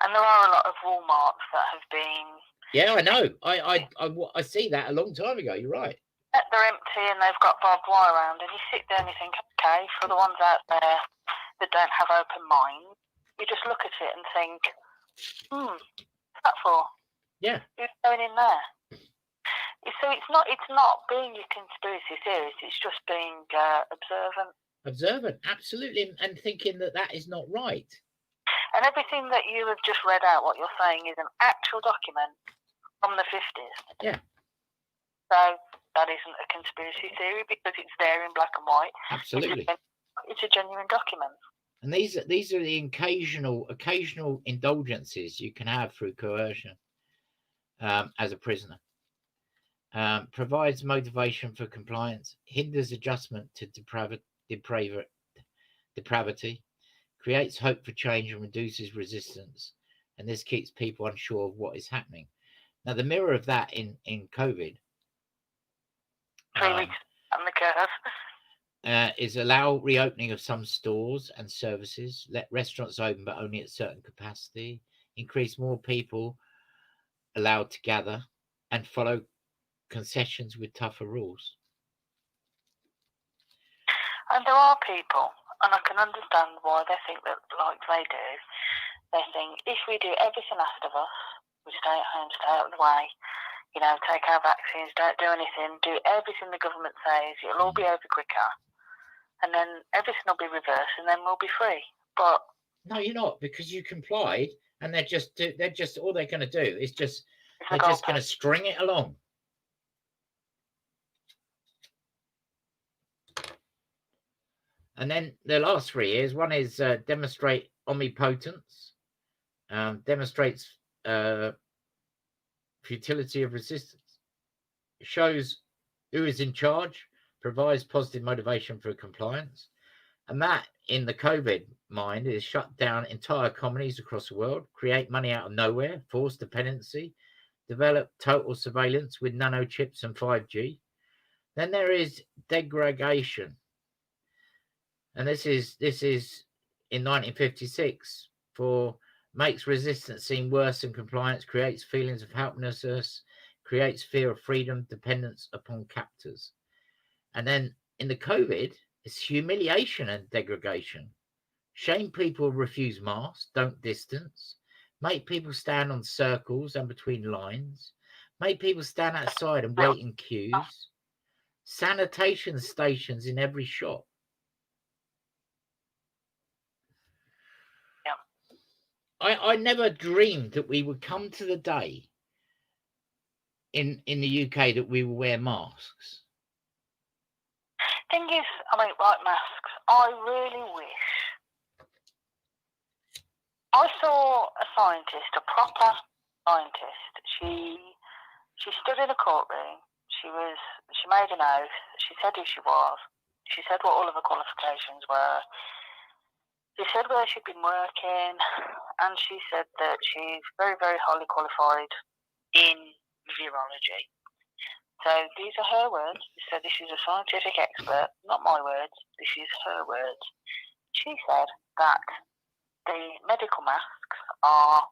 And there are a lot of Walmarts that have been. Yeah, I know. I see that a long time ago. You're right. They're empty and they've got barbed wire around, and you sit there and you think, okay, for the ones out there that don't have open minds, you just look at it and think, what's that for? Yeah. Who's going in there? So it's not being a conspiracy theorist. It's just being observant. Observant, absolutely, and thinking that is not right. And everything that you have just read out, what you're saying, is an actual document from the 50s. Yeah. So that isn't a conspiracy theory, because it's there in black and white. Absolutely. It's a genuine document. And these are the occasional indulgences you can have through coercion as a prisoner. Provides motivation for compliance, hinders adjustment to depravity, creates hope for change and reduces resistance. And this keeps people unsure of what is happening. Now, the mirror of that in COVID 3 weeks on the curve. Is allow reopening of some stores and services, let restaurants open but only at certain capacity, increase more people allowed to gather, and follow concessions with tougher rules. And there are people, and I can understand why they think that like they do. They think if we do everything asked of us, we stay at home, stay out of the way, take our vaccines, don't do anything, do everything the government says, it'll all be over quicker, and then everything will be reversed, and then we'll be free. But no, you're not, because you complied, and they're just all they're going to do is they're just going to string it along. And then the last 3 years, one is demonstrate omnipotence, demonstrates futility of resistance, shows who is in charge, provides positive motivation for compliance. And that, in the COVID mind, is shut down entire economies across the world, create money out of nowhere, force dependency, develop total surveillance with nanochips and 5G. Then there is degradation. And this is in 1956, for makes resistance seem worse than compliance, creates feelings of helplessness, creates fear of freedom, dependence upon captors. And then in the COVID, it's humiliation and degradation. Shame people refuse masks, don't distance, make people stand on circles and between lines, make people stand outside and wait in queues, sanitation stations in every shop. I never dreamed that we would come to the day in the UK that we will wear masks. Thing is, like masks, I really wish. I saw a scientist, a proper scientist. She stood in a courtroom. She made an oath. She said who she was. She said what all of her qualifications were. She said where she'd been working, and she said that she's very, very highly qualified in virology. So these are her words. So this is a scientific expert, not my words. This is her words. She said that the medical masks are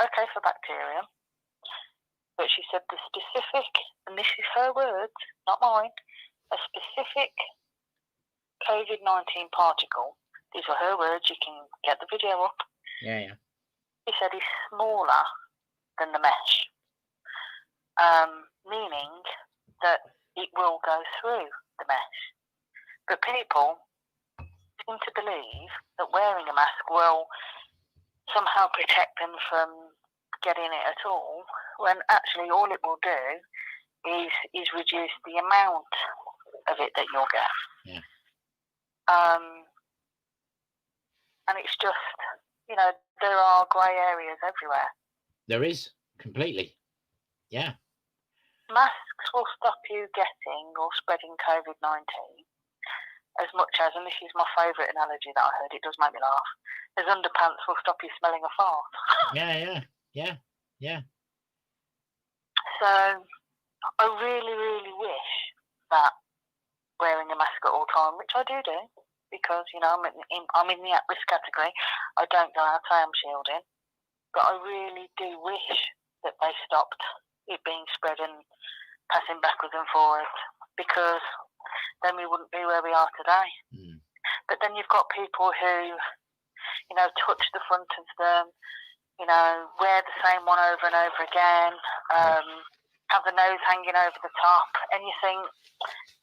okay for bacterium, but she said the specific, and this is her words, not mine, a specific COVID-19 particle. These are her words. You can get the video up. Yeah. He said he's smaller than the mesh, meaning that it will go through the mesh. But people seem to believe that wearing a mask will somehow protect them from getting it at all, when actually all it will do is reduce the amount of it that you'll get. Yeah. And it's just, there are grey areas everywhere. There is, completely. Yeah. Masks will stop you getting or spreading COVID-19 as much as, and this is my favourite analogy that I heard, it does make me laugh, as underpants will stop you smelling a fart. Yeah. So I really, really wish that wearing a mask at all time, which I do, because, I'm in the at-risk category. I don't go outside, I'm shielding. But I really do wish that they stopped it being spread and passing backwards and forwards, because then we wouldn't be where we are today. But then you've got people who, touch the front of them, wear the same one over and over again, have the nose hanging over the top, and you think,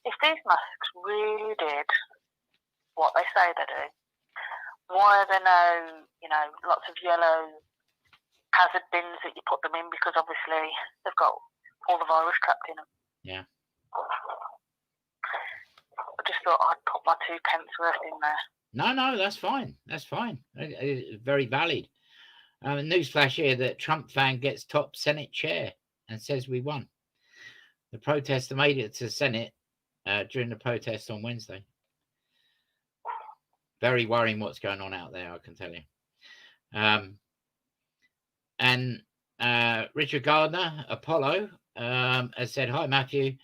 if these masks really did what they say they do, why are there no, lots of yellow hazard bins that you put them in, because obviously they've got all the virus trapped in them. Yeah. I just thought I'd put my 2 pence worth in there. No, that's fine. That's fine. It's very valid. Newsflash here that Trump fan gets top Senate chair and says we won. The protester made it to Senate during the protest on Wednesday. Very worrying what's going on out there, I can tell you. And Richard Gardner, Apollo, has said, "Hi, Matthew.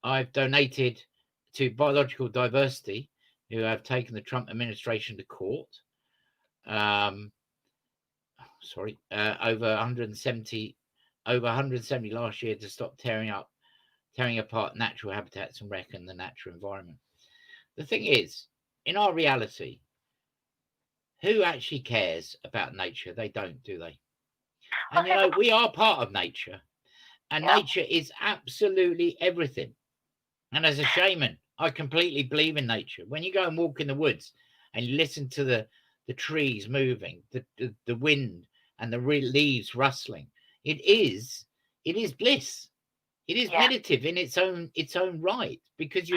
I've donated to Biological Diversity, who have taken the Trump administration to court. Over $170 over 170 last year to stop tearing apart natural habitats and wrecking the natural environment. The thing is, in our reality, who actually cares about nature? They don't, do they? And you know, we are part of nature, and nature is absolutely everything. And as a shaman, I completely believe in nature. When you go and walk in the woods and you listen to the trees moving, the wind and the leaves rustling, it is bliss. It is meditative in its own right, because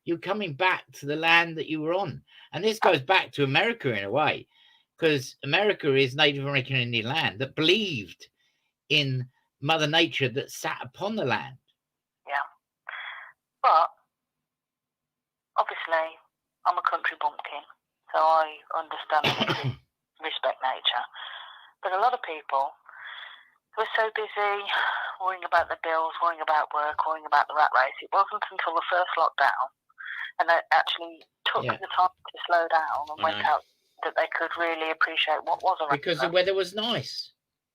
you're coming back to the land that you were on. And this goes back to America in a way, because America is Native American Indian land that believed in Mother Nature that sat upon the land. Yeah. But obviously, I'm a country bumpkin, so I understand and respect nature. But a lot of people were so busy worrying about the bills, worrying about work, worrying about the rat race. It wasn't until the first lockdown, and they actually took the time to slow down and went out, that they could really appreciate what was around because them. The weather was nice.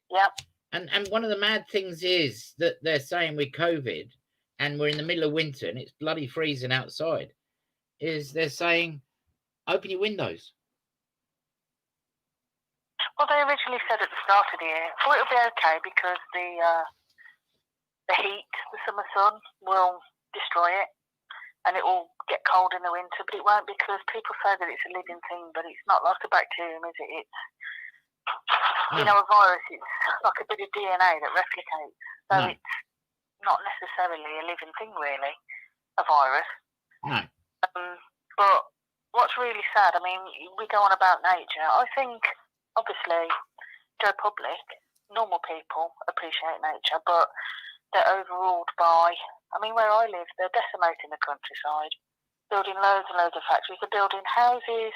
Yeah. And one of the mad things is that they're saying with COVID, and we're in the middle of winter and it's bloody freezing outside, is they're saying, open your windows. Well, they originally said at the start of the year, oh, it'll be okay because the heat, the summer sun, will destroy it, and it will get cold in the winter, but it won't, because people say that it's a living thing, but it's not like a bacterium, is it? It's, you know, a virus, it's like a bit of DNA that replicates, so it's not necessarily a living thing, really, a virus. No. But what's really sad, I mean, we go on about nature. I think, obviously, Joe Public, normal people appreciate nature, but they're overruled by, I mean, where I live, they're decimating the countryside, building loads and loads of factories. They're building houses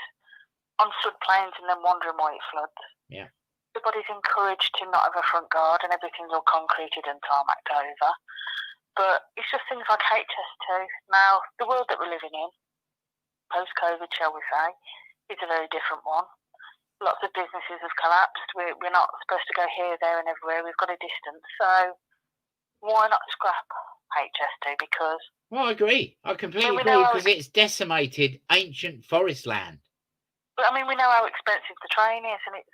on floodplains and then wondering why it floods. Yeah. Everybody's encouraged to not have a front garden. Everything's all concreted and tarmacked over. But it's just things like HS2. Now, the world that we're living in, post-COVID, shall we say, is a very different one. Lots of businesses have collapsed. We're not supposed to go here, there and everywhere. We've got a distance. So why not scrap HS2? Because... Well, I agree. I completely agree, because it's decimated ancient forest land. But, I mean, we know how expensive the train is, and it's,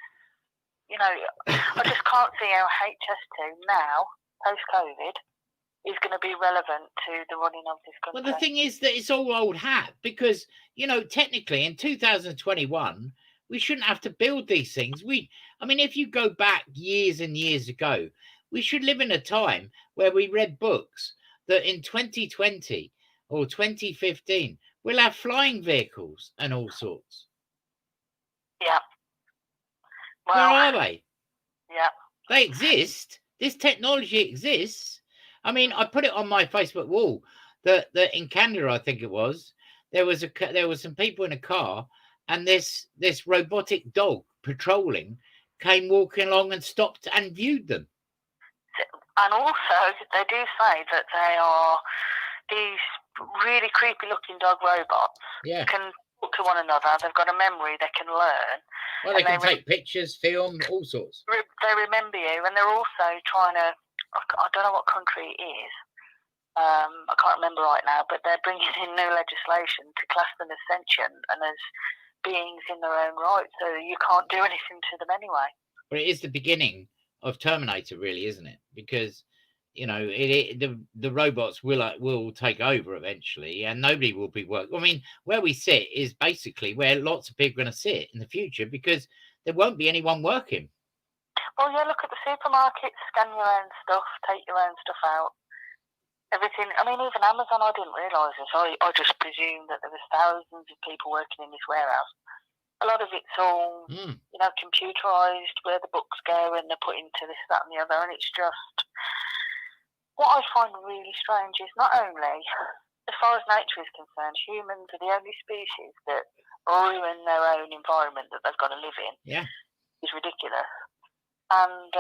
you know, I just can't see how HS2 now, post-COVID, is going to be relevant to the running of this country. Well, the thing is that it's all old hat, because, you know, technically in 2021, we shouldn't have to build these things. I mean, if you go back years and years ago, we should live in a time where we read books that in 2020 or 2015, we'll have flying vehicles and all sorts. Yeah. Well, where are they? Yeah. They exist. This technology exists. I mean, I put it on my Facebook wall that in Canada, I think it was, there was some people in a car, and this robotic dog patrolling came walking along and stopped and viewed them. And also, they do say that they are these really creepy looking dog robots. Yeah. Can talk to one another. They've got a memory. They can learn. Well, they can take pictures, film, all sorts. They remember you, and they're also trying to, I don't know what country it is. I can't remember right now, but they're bringing in new legislation to class them as sentient and as beings in their own right, so you can't do anything to them anyway. But it is the beginning of Terminator, really, isn't it? Because, you know, the robots will take over eventually, and nobody will be working. I mean, where we sit is basically where lots of people are going to sit in the future, because there won't be anyone working. Well, yeah, look at the supermarkets, scan your own stuff, take your own stuff out. Everything. I mean, even Amazon, I didn't realise this. I just presumed that there was thousands of people working in this warehouse. A lot of it's all, you know, computerised, where the books go, and they're put into this, that and the other, and it's just... What I find really strange is not only, as far as nature is concerned, humans are the only species that ruin their own environment that they've got to live in. Yeah. It's ridiculous. And,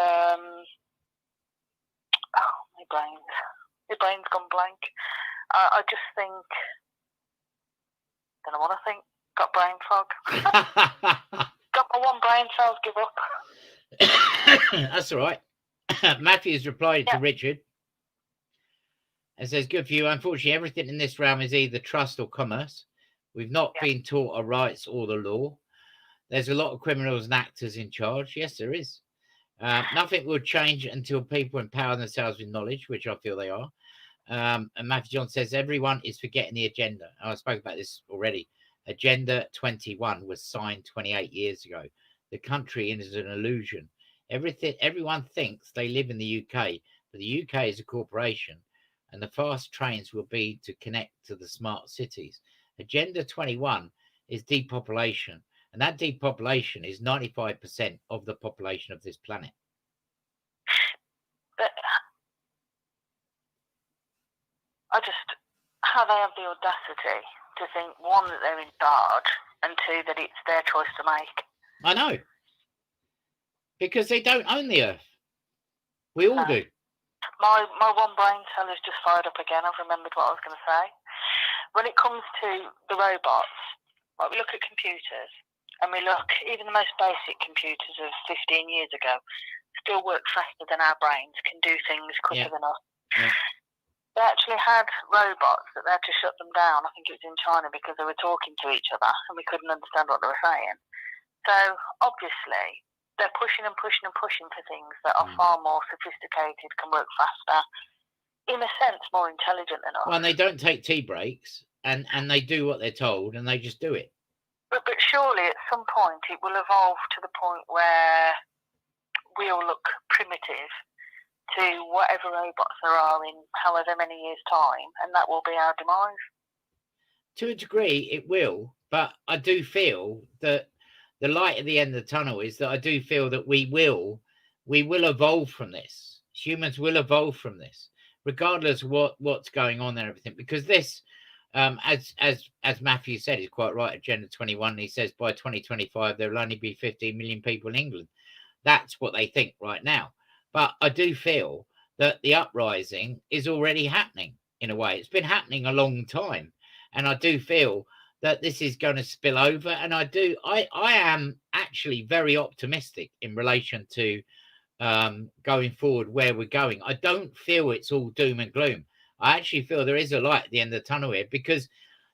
my brain's gone blank. I just think, don't know what I think. Got brain fog. Got my one brain cells give up. That's all right. Matthew's replied to Richard and says, good for you. Unfortunately, everything in this realm is either trust or commerce. We've not been taught our rights or the law. There's a lot of criminals and actors in charge. Yes, there is. Nothing will change until people empower themselves with knowledge, which I feel they are. And Matthew John says, everyone is forgetting the agenda. And I spoke about this already. Agenda 21 was signed 28 years ago. The country is an illusion. Everyone thinks they live in the UK, but the UK is a corporation, and the fast trains will be to connect to the smart cities. Agenda 21 is depopulation, and that depopulation is 95% of the population of this planet. But how they have the audacity to think, one, that they're in charge, and two, that it's their choice to make. I know. Because they don't own the earth. We all do. My one brain cell has just fired up again. I've remembered what I was going to say. When it comes to the robots, like we look at computers, and we look, even the most basic computers of 15 years ago still work faster than our brains, can do things quicker than us. Yeah. They actually had robots that they had to shut them down. I think it was in China because they were talking to each other and we couldn't understand what they were saying. So obviously they're pushing and pushing and pushing for things that are far more sophisticated, can work faster, in a sense more intelligent than us. Well, and they don't take tea breaks, and they do what they're told, and they just do it. But surely at some point it will evolve to the point where we'll look primitive to whatever robots there are in however many years' time, and that will be our demise. To a degree, it will, but I do feel that the light at the end of the tunnel is that I do feel that we will evolve from this. Humans will evolve from this, regardless of what's going on there, everything. Because this, as Matthew said, is quite right. Agenda 21. He says by 2025 there will only be 15 million people in England. That's what they think right now. But I do feel that the uprising is already happening in a way. It's been happening a long time. And I do feel that this is going to spill over. And I am actually very optimistic in relation to going forward where we're going. I don't feel it's all doom and gloom. I actually feel there is a light at the end of the tunnel here, because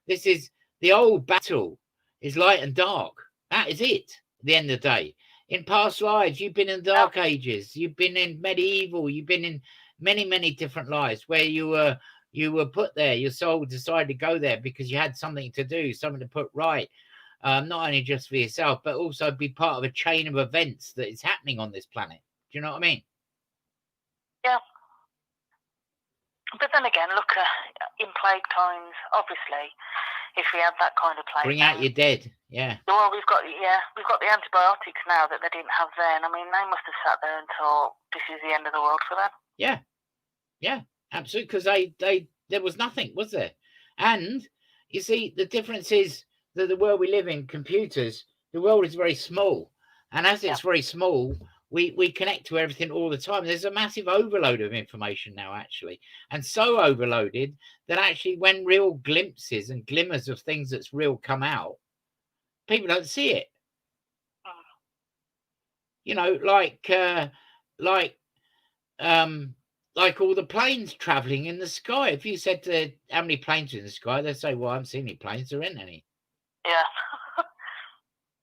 this is the old battle is light and dark. That is it at the end of the day. In past lives, you've been in the Dark Ages, you've been in medieval, you've been in many, many different lives where you were put there. Your soul decided to go there because you had something to do, something to put right, not only just for yourself, but also be part of a chain of events that is happening on this planet. Do you know what I mean? Yeah. But then again, look, in plague times, obviously, if we had that kind of plague, bring out your dead. Yeah. Well, we've got the antibiotics now that they didn't have then. I mean, they must have sat there and thought this is the end of the world for them. Yeah, absolutely. Because there was nothing, was there? And you see, the difference is that the world we live in, computers, the world is very small, and as it's very small, we connect to everything all the time. There's a massive overload of information now, actually, and so overloaded that actually when real glimpses and glimmers of things that's real come out, people don't see it. You know, like all the planes traveling in the sky. If you said to how many planes are in the sky, they'd say, well, I haven't seen any planes. There aren't any. Yeah.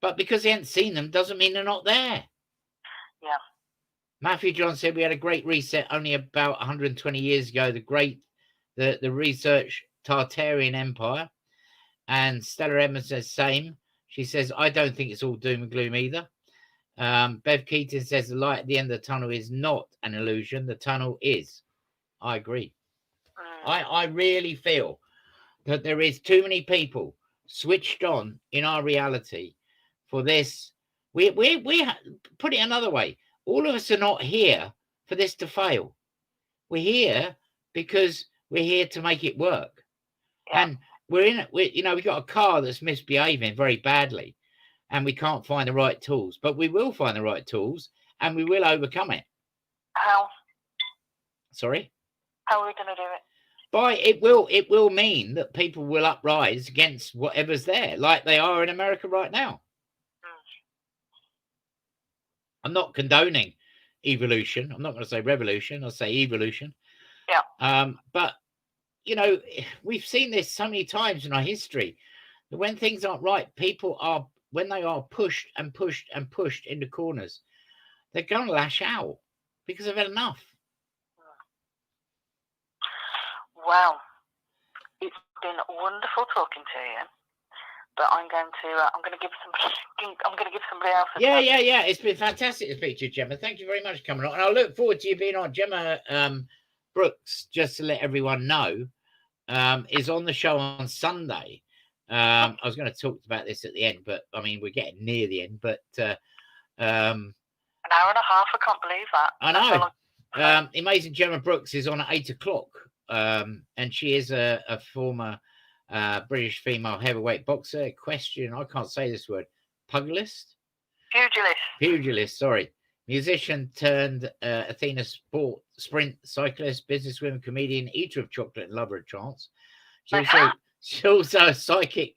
But because they haven't seen them doesn't mean they're not there. Yeah. Matthew John said we had a great reset only about 120 years ago. The research Tartarian Empire. And Stella Edmonds says same. She says, I don't think it's all doom and gloom either. Bev Keaton says the light at the end of the tunnel is not an illusion. The tunnel is. I agree. I really feel that there is too many people switched on in our reality for this. We put it another way. All of us are not here for this to fail. We're here because we're here to make it work. Yeah. And we've got a car that's misbehaving very badly, and we can't find the right tools, but we will find the right tools and we will overcome it. How? Sorry? How are we going to do it? It will mean that people will uprise against whatever's there, like they are in America right now. I'm not condoning evolution. I'm not going to say revolution. I'll say evolution. Yeah. But you know, we've seen this so many times in our history that when things aren't right, people are, when they are pushed and pushed and pushed into corners, they're going to lash out because they've had enough. Well, it's been wonderful talking to you, but I'm going to give somebody else a chance. Yeah. It's been fantastic to speak to you, Gemma. Thank you very much for coming on, and I look forward to you being on. Gemma Brooks, just to let everyone know, is on the show on Sunday. I was going to talk about this at the end, but I mean, we're getting near the end. But an hour and a half, I can't believe that. I know. Amazing Gemma Brooks is on at 8:00, and she is a former British female heavyweight boxer. Equestrian, I can't say this word. Pugilist. Sorry. Musician turned Athena sport sprint cyclist, businesswoman, comedian, eater of chocolate, and lover of chance. She's also a psychic,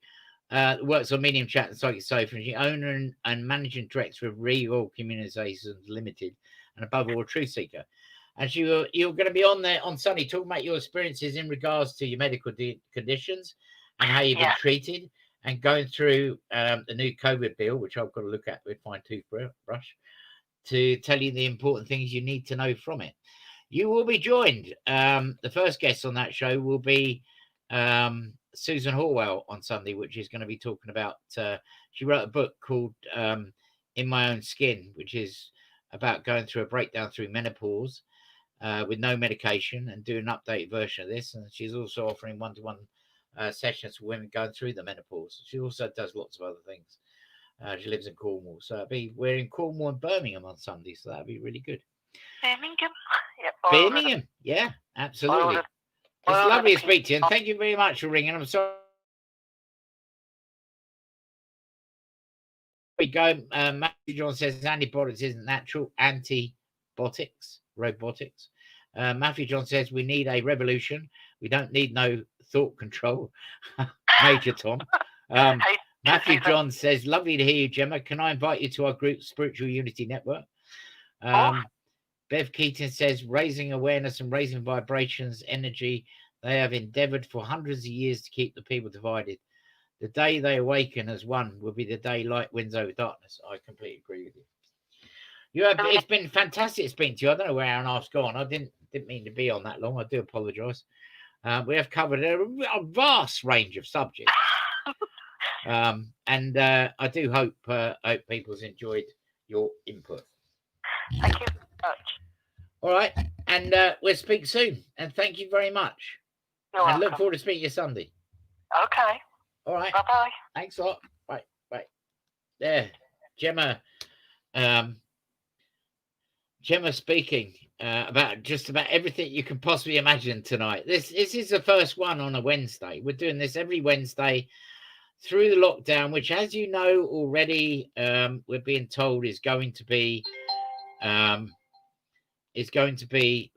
works on Medium Chat and Psychic Sofa, and she's owner and managing director of Regal Communications Limited, and above all, a truth seeker. And you're going to be on there on Sunday talking about your experiences in regards to your medical conditions and how you've been treated, and going through the new COVID bill, which I've got to look at with fine toothbrush, to tell you the important things you need to know from it. You will be joined. The first guest on that show will be Susan Horwell on Sunday, which is going to be talking about, she wrote a book called In My Own Skin, which is about going through a breakdown through menopause with no medication, and do an updated version of this. And she's also offering one-to-one sessions for women going through the menopause. She also does lots of other things. She lives in Cornwall, so we're in Cornwall and Birmingham on Sunday, so that'd be really good. Birmingham? Yep. Birmingham, yeah, absolutely. It's lovely to speak to you, and thank you very much for ringing. I'm sorry. We go. Matthew John says antibiotics isn't natural. Antibiotics, robotics. Matthew John says we need a revolution. We don't need no thought control. Major Tom. Matthew John says, lovely to hear you, Gemma. Can I invite you to our group, Spiritual Unity Network? Bev Keaton says, raising awareness and raising vibrations, energy. They have endeavored for hundreds of years to keep the people divided. The day they awaken as one will be the day light wins over darkness. I completely agree with you. It's been fantastic speaking to you. I don't know where hour and a half's gone. I didn't mean to be on that long. I do apologise. We have covered a vast range of subjects. And I do hope people's enjoyed your input. Thank you very much. All right, and we'll speak soon. And thank you very much. You're welcome. Look forward to speaking to you Sunday. Okay. All right. Bye-bye. Thanks a lot. Bye. There, Gemma. Gemma speaking about just about everything you can possibly imagine tonight. This is the first one on a Wednesday. We're doing this every Wednesday through the lockdown, which, as you know already, we're being told is going to be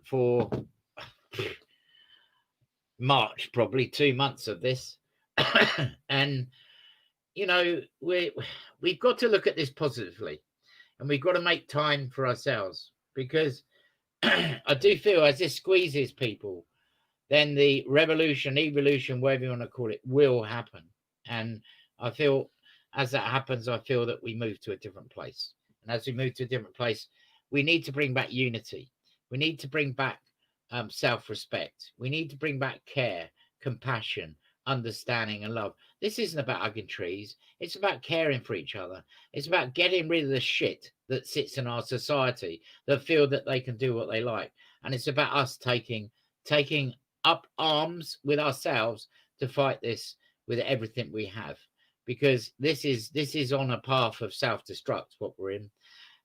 for March, probably 2 months of this. And you know, we've got to look at this positively, and we've got to make time for ourselves, because I do feel as this squeezes people, then the revolution, evolution, whatever you want to call it, will happen. And I feel as that happens, I feel that we move to a different place. And as we move to a different place, we need to bring back unity. We need to bring back self-respect. We need to bring back care, compassion, understanding, and love. This isn't about hugging trees. It's about caring for each other. It's about getting rid of the shit that sits in our society that feel that they can do what they like. And it's about us taking up arms with ourselves to fight this with everything we have, because this is on a path of self-destruct, what we're in.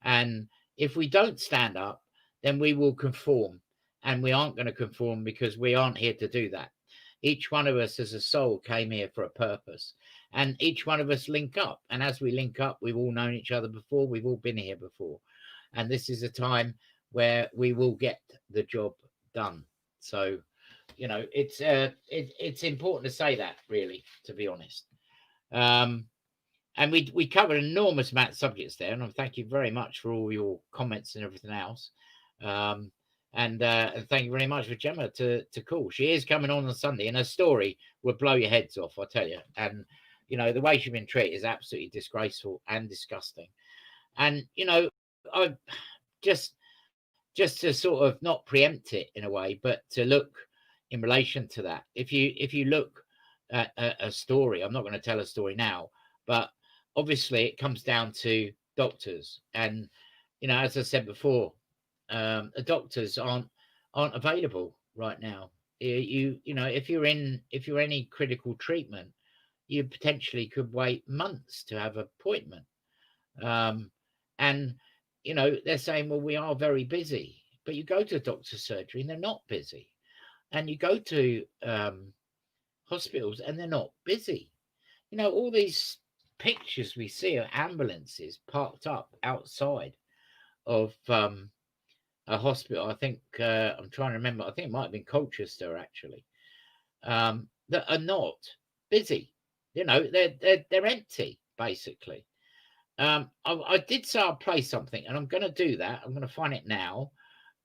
And if we don't stand up, then we will conform, and we aren't going to conform, because we aren't here to do that. Each one of us as a soul came here for a purpose, and each one of us link up. And as we link up, we've all known each other before. We've all been here before. And this is a time where we will get the job done. So, you know, it's important to say that, really, to be honest. And we covered an enormous amount of subjects there, and I thank you very much for all your comments and everything else. And thank you very much for Gemma to call. She is coming on Sunday, and her story will blow your heads off, I tell you. And you know, the way she's been treated is absolutely disgraceful and disgusting. And you know, I just to sort of not preempt it in a way, but to look in relation to that. If you look at a story, I'm not going to tell a story now, but obviously it comes down to doctors, and you know, as I said before, the doctors aren't available right now. You know, if you're any critical treatment, you potentially could wait months to have an appointment. And you know, they're saying, well, we are very busy, but you go to a doctor's surgery and they're not busy, and you go to hospitals and they're not busy. You know, all these pictures we see of ambulances parked up outside of a hospital. I think I'm trying to remember. I think it might have been Colchester actually. That are not busy. You know, they're empty basically. I did say I'll play something, and I'm going to do that. I'm going to find it now,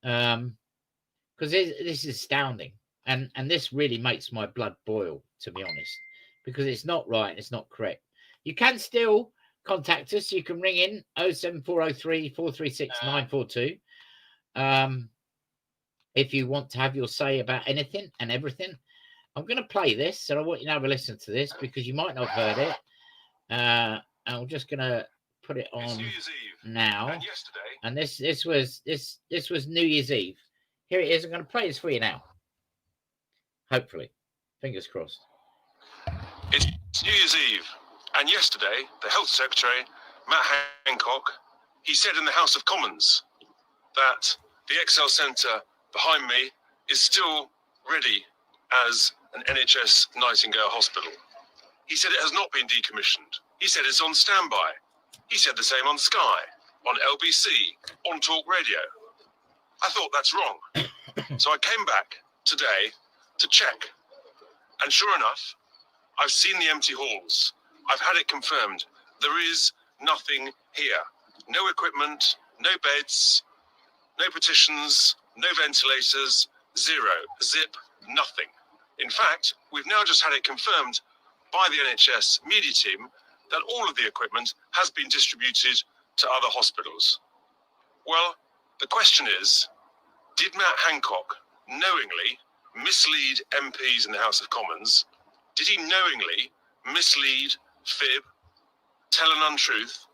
because this is astounding, and this really makes my blood boil, to be honest, because it's not right and it's not correct. You can still contact us. You can ring in 07403 436 942 if you want to have your say about anything and everything. I'm going to play this, and I want you to have a listen to this because you might not have heard it. And I'm just going to put it on now. And this was New Year's Eve. Here it is. I'm going to play this for you now. Hopefully, fingers crossed. It's New Year's Eve, and yesterday the Health Secretary, Matt Hancock, he said in the House of Commons that the Excel Centre behind me is still ready as an NHS Nightingale hospital. He said it has not been decommissioned. He said it's on standby. He said the same on Sky, on LBC, on Talk Radio. I thought that's wrong. So I came back today to check. And sure enough, I've seen the empty halls. I've had it confirmed. There is nothing here. No equipment, no beds, no petitions, no ventilators, zero, zip, nothing. In fact, we've now just had it confirmed by the NHS media team that all of the equipment has been distributed to other hospitals. Well, the question is, did Matt Hancock knowingly mislead MPs in the House of Commons? Did he knowingly mislead, fib, tell an untruth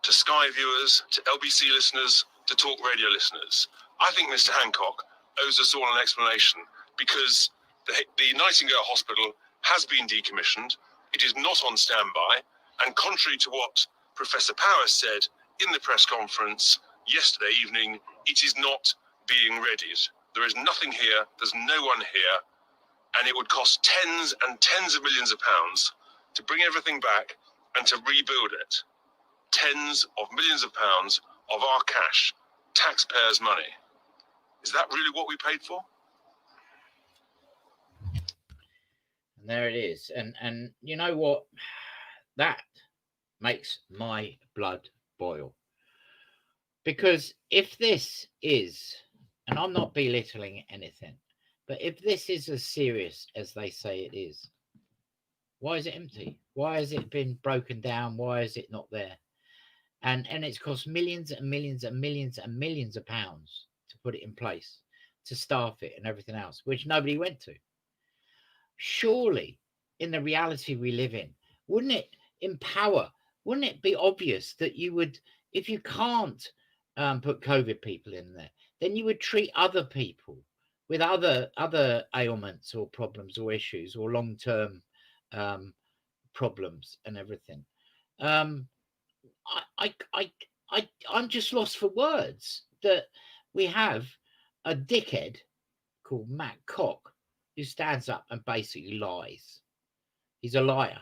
to Sky viewers, to LBC listeners, to Talk Radio listeners? I think Mr. Hancock owes us all an explanation, because the Nightingale Hospital has been decommissioned. It is not on standby, and contrary to what Professor Powers said in the press conference yesterday evening, it is not being readied. There is nothing here, there's no one here, and it would cost tens and tens of millions of pounds to bring everything back and to rebuild it. Tens of millions of pounds of our cash, taxpayers' money. Is that really what we paid for? And there it is. And you know what? That makes my blood boil. Because if this is, and I'm not belittling anything, but if this is as serious as they say it is, why is it empty? Why has it been broken down? Why is it not there? And it's cost millions and millions and millions and millions of pounds to put it in place, to staff it and everything else, which nobody went to. Surely, in the reality we live in, wouldn't it empower? Wouldn't it be obvious that you would, if you can't put COVID people in there, then you would treat other people with other ailments or problems or issues or long-term problems and everything. I'm just lost for words that we have a dickhead called Matt Cock who stands up and basically lies. He's a liar.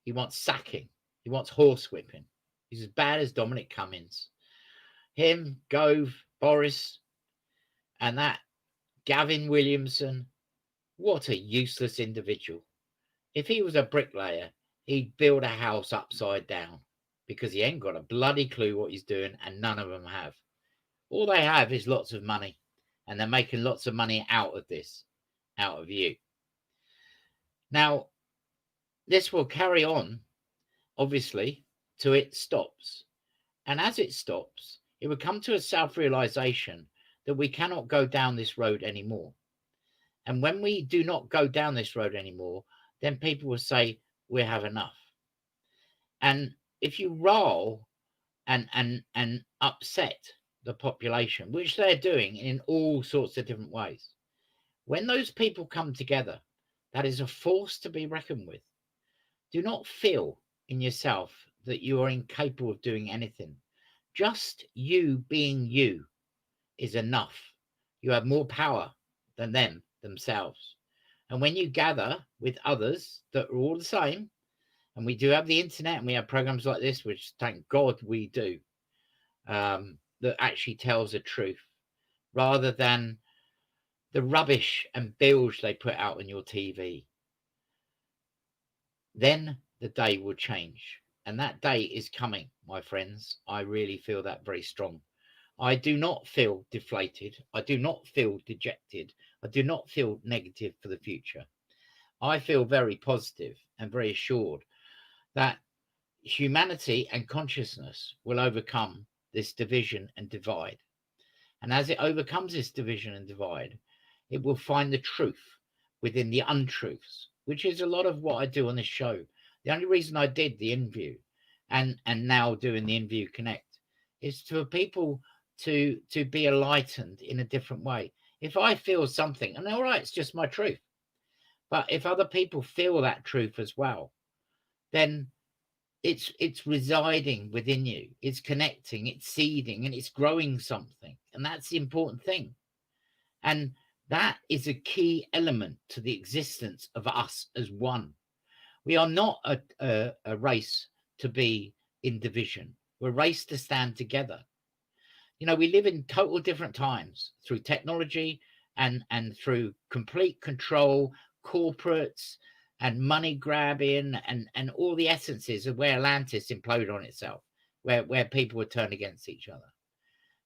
He wants sacking. He wants horsewhipping. He's as bad as Dominic Cummings. Him, Gove, Boris, and that Gavin Williamson. What a useless individual. If he was a bricklayer, he'd build a house upside down because he ain't got a bloody clue what he's doing, and none of them have. All they have is lots of money, and they're making lots of money out of this, out of you. Now, this will carry on, obviously, till it stops. And as it stops, it will come to a self-realization that we cannot go down this road anymore. And when we do not go down this road anymore, then people will say, we have enough. And if you roll and upset the population, which they're doing in all sorts of different ways, when those people come together, that is a force to be reckoned with. Do not feel in yourself that you are incapable of doing anything. Just you being you is enough. You have more power than them themselves. And when you gather with others that are all the same, and we do have the internet and we have programs like this, which thank God we do, that actually tells the truth rather than the rubbish and bilge they put out on your TV, then the day will change. And that day is coming, my friends. I really feel that very strong. I do not feel deflated. I do not feel dejected. I do not feel negative for the future. I feel very positive and very assured that humanity and consciousness will overcome this division and divide. And as it overcomes this division and divide, it will find the truth within the untruths, which is a lot of what I do on this show. The only reason I did the Inview and now doing the Inview Connect is for people to be enlightened in a different way. If I feel something, and all right, it's just my truth. But if other people feel that truth as well, then it's residing within you, it's connecting, it's seeding, and it's growing something. And that's the important thing. And that is a key element to the existence of us as one. We are not a race to be in division. We're a race to stand together. You know, we live in total different times through technology and through complete control, corporates and money grabbing and all the essences of where Atlantis imploded on itself, where people were turned against each other.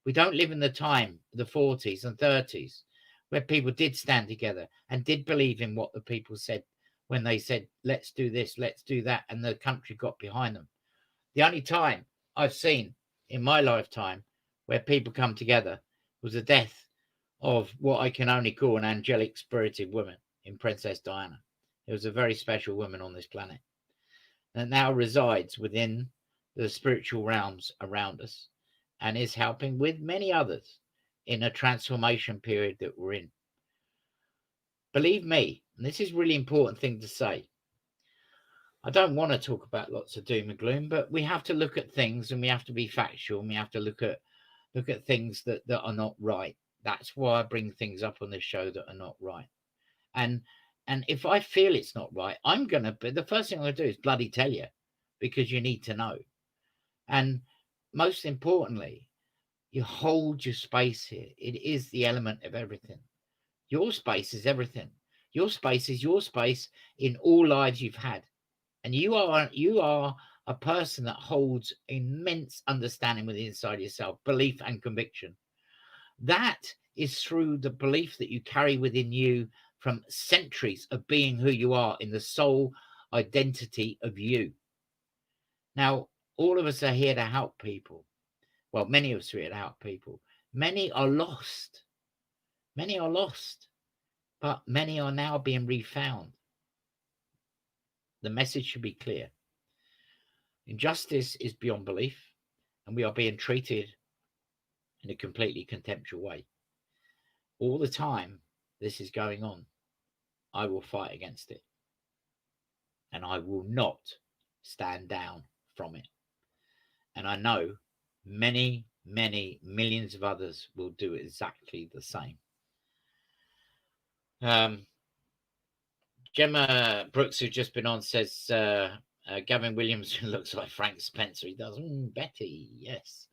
We don't live in the time, the 40s and 30s, where people did stand together and did believe in what the people said when they said, let's do this, let's do that, and the country got behind them. The only time I've seen in my lifetime where people come together was the death of what I can only call an angelic spirited woman in Princess Diana. It was a very special woman on this planet that now resides within the spiritual realms around us and is helping with many others in a transformation period that we're in. Believe me, and this is a really important thing to say, I don't want to talk about lots of doom and gloom, but we have to look at things and we have to be factual and we have to look at things that are not right. That's why I bring things up on this show that are not right. And if I feel it's not right, I'm going to, the first thing I'm going to do is bloody tell you, because you need to know. And most importantly, you hold your space here. It is the element of everything. Your space is everything. Your space is your space in all lives you've had. And you are a person that holds immense understanding within inside yourself, belief and conviction. That is through the belief that you carry within you from centuries of being who you are in the soul identity of you. Now, all of us are here to help people. Well, many of us are here to help people. Many are lost. Many are lost, but many are now being refound. The message should be clear. Injustice is beyond belief, and we are being treated in a completely contemptuous way. All the time this is going on, I will fight against it. And I will not stand down from it. And I know many, many millions of others will do exactly the same. Gemma Brooks, who's just been on, says Gavin Williams looks like Frank Spencer. He does. Betty, yes.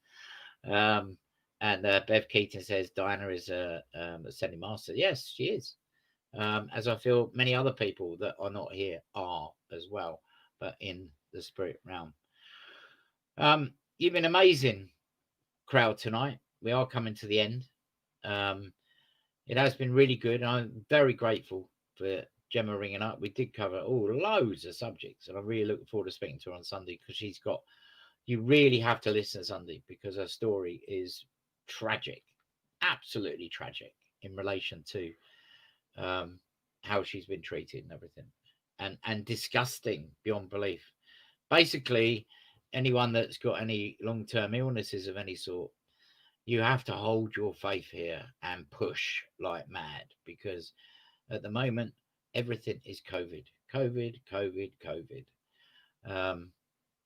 And Bev Keaton says Diana is a ascending master. Yes, she is. As I feel many other people that are not here are as well. but in the spirit realm. You've been amazing, crowd, tonight. We are coming to the end. It has been really good. I'm very grateful for Gemma ringing up. We did cover loads of subjects, and I'm really looking forward to speaking to her on Sunday, because you really have to listen Sunday, because her story is tragic, absolutely tragic, in relation to how she's been treated and everything, and disgusting beyond belief. Basically, anyone that's got any long-term illnesses of any sort, you have to hold your faith here and push like mad, because at the moment everything is COVID.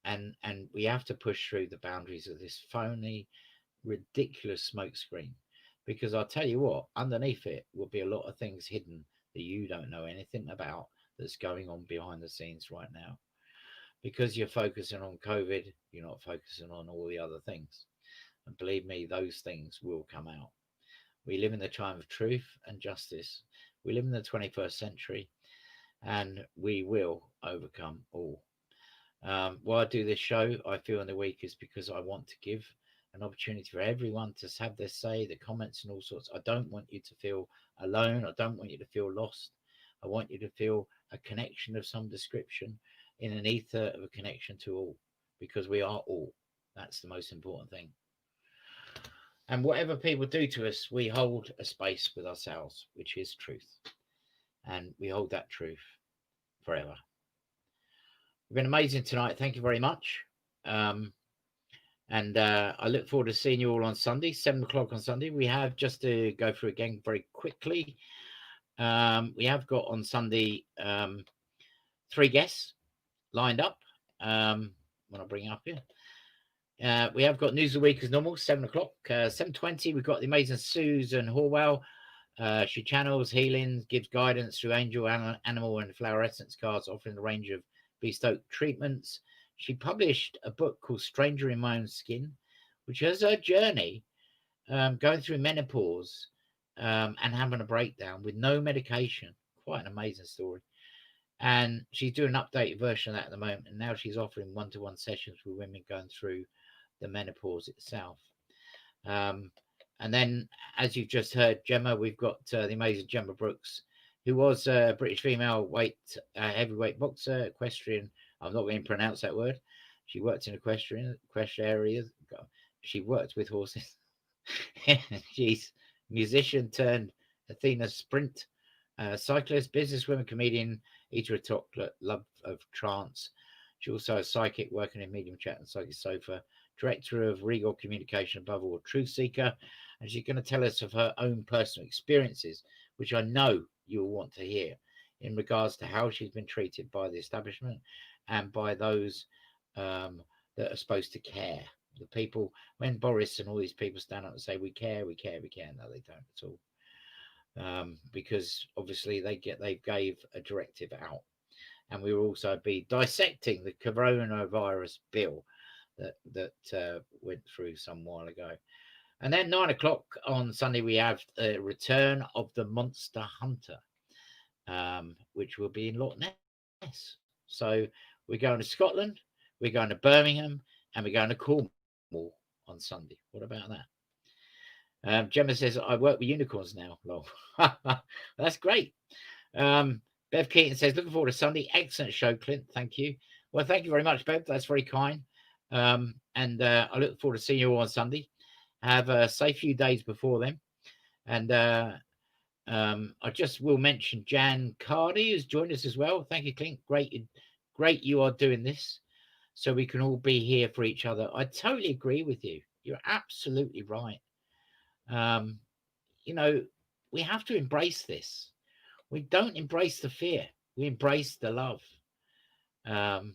And we have to push through the boundaries of this phony, ridiculous smokescreen, because I'll tell you what, underneath it will be a lot of things hidden that you don't know anything about, that's going on behind the scenes right now. Because you're focusing on COVID, you're not focusing on all the other things. And believe me, those things will come out. We live in the time of truth and justice. We live in the 21st century, and we will overcome all. Why I do this show, I feel, in the week, is because I want to give an opportunity for everyone to have their say, the comments and all sorts. I don't want you to feel alone. I don't want you to feel lost. I want you to feel a connection of some description, in an ether of a connection to all, because we are all. That's the most important thing. And whatever people do to us, we hold a space with ourselves, which is truth. And we hold that truth forever. You've been amazing tonight. Thank you very much. And I look forward to seeing you all on Sunday, 7 o'clock on Sunday. We have, just to go through again very quickly, we have got on Sunday 3 guests lined up. When I bring it up here. We have got News of the Week as normal, 7 o'clock. 7:20, we've got the amazing Susan Horwell. She channels, healings, gives guidance through angel, animal, and flower essence cards, offering a range of bespoke treatments. She published a book called Stranger in My Own Skin, which is her journey going through menopause and having a breakdown with no medication. Quite an amazing story. And she's doing an updated version of that at the moment. And now she's offering one-to-one sessions with women going through the menopause itself. And then, as you've just heard, Gemma, we've got the amazing Gemma Brooks, who was a British female heavyweight boxer, equestrian. I'm not going to pronounce that word. She worked in equestrian areas. She worked with horses. She's musician turned Athena sprint, cyclist, businesswoman, comedian, eater of chocolate, love of trance. She's also a psychic working in medium chat and psychic sofa, director of Regal Communication, above all, truth seeker. And she's going to tell us of her own personal experiences, which I know you'll want to hear, in regards to how she's been treated by the establishment and by those that are supposed to care. The people, when Boris and all these people stand up and say, we care, we care, we care. No, they don't at all. Because obviously they gave a directive out. And we will also be dissecting the coronavirus bill that went through some while ago. And then 9 o'clock on Sunday, we have a return of the Monster Hunter, which will be in Loch Ness. So we're going to Scotland, we're going to Birmingham, and we're going to Cornwall on Sunday. What about that? Gemma says, I work with unicorns now. Lol. That's great. Bev Keaton says, looking forward to Sunday. Excellent show, Clint. Thank you. Well, thank you very much, Bev. That's very kind. And I look forward to seeing you all on Sunday. Have a safe few days before then. And I just will mention Jan Cardy has joined us as well. Thank you, Clint. Great you are doing this, so we can all be here for each other. I totally agree with you. You're absolutely right. We have to embrace this. We don't embrace the fear. We embrace the love. Bev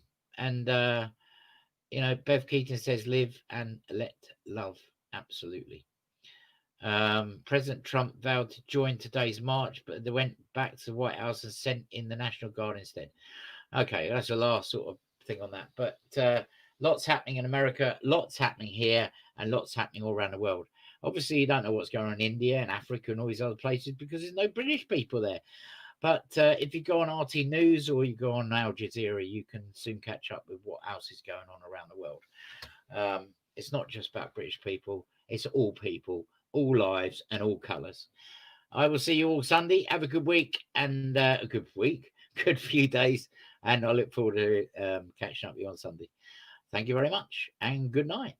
Keaton says, live and let love. Absolutely. President Trump vowed to join today's march, but they went back to the White House and sent in the National Guard instead. Okay, that's the last sort of thing on that. But lots happening in America, lots happening here, and lots happening all around the world. Obviously, you don't know what's going on in India and Africa and all these other places because there's no British people there. But if you go on RT News or you go on Al Jazeera, you can soon catch up with what else is going on around the world. It's not just about British people, it's all people, all lives, and all colours. I will see you all Sunday. Have a good week and a good week, good few days, and I look forward to catching up with you on Sunday. Thank you very much and good night.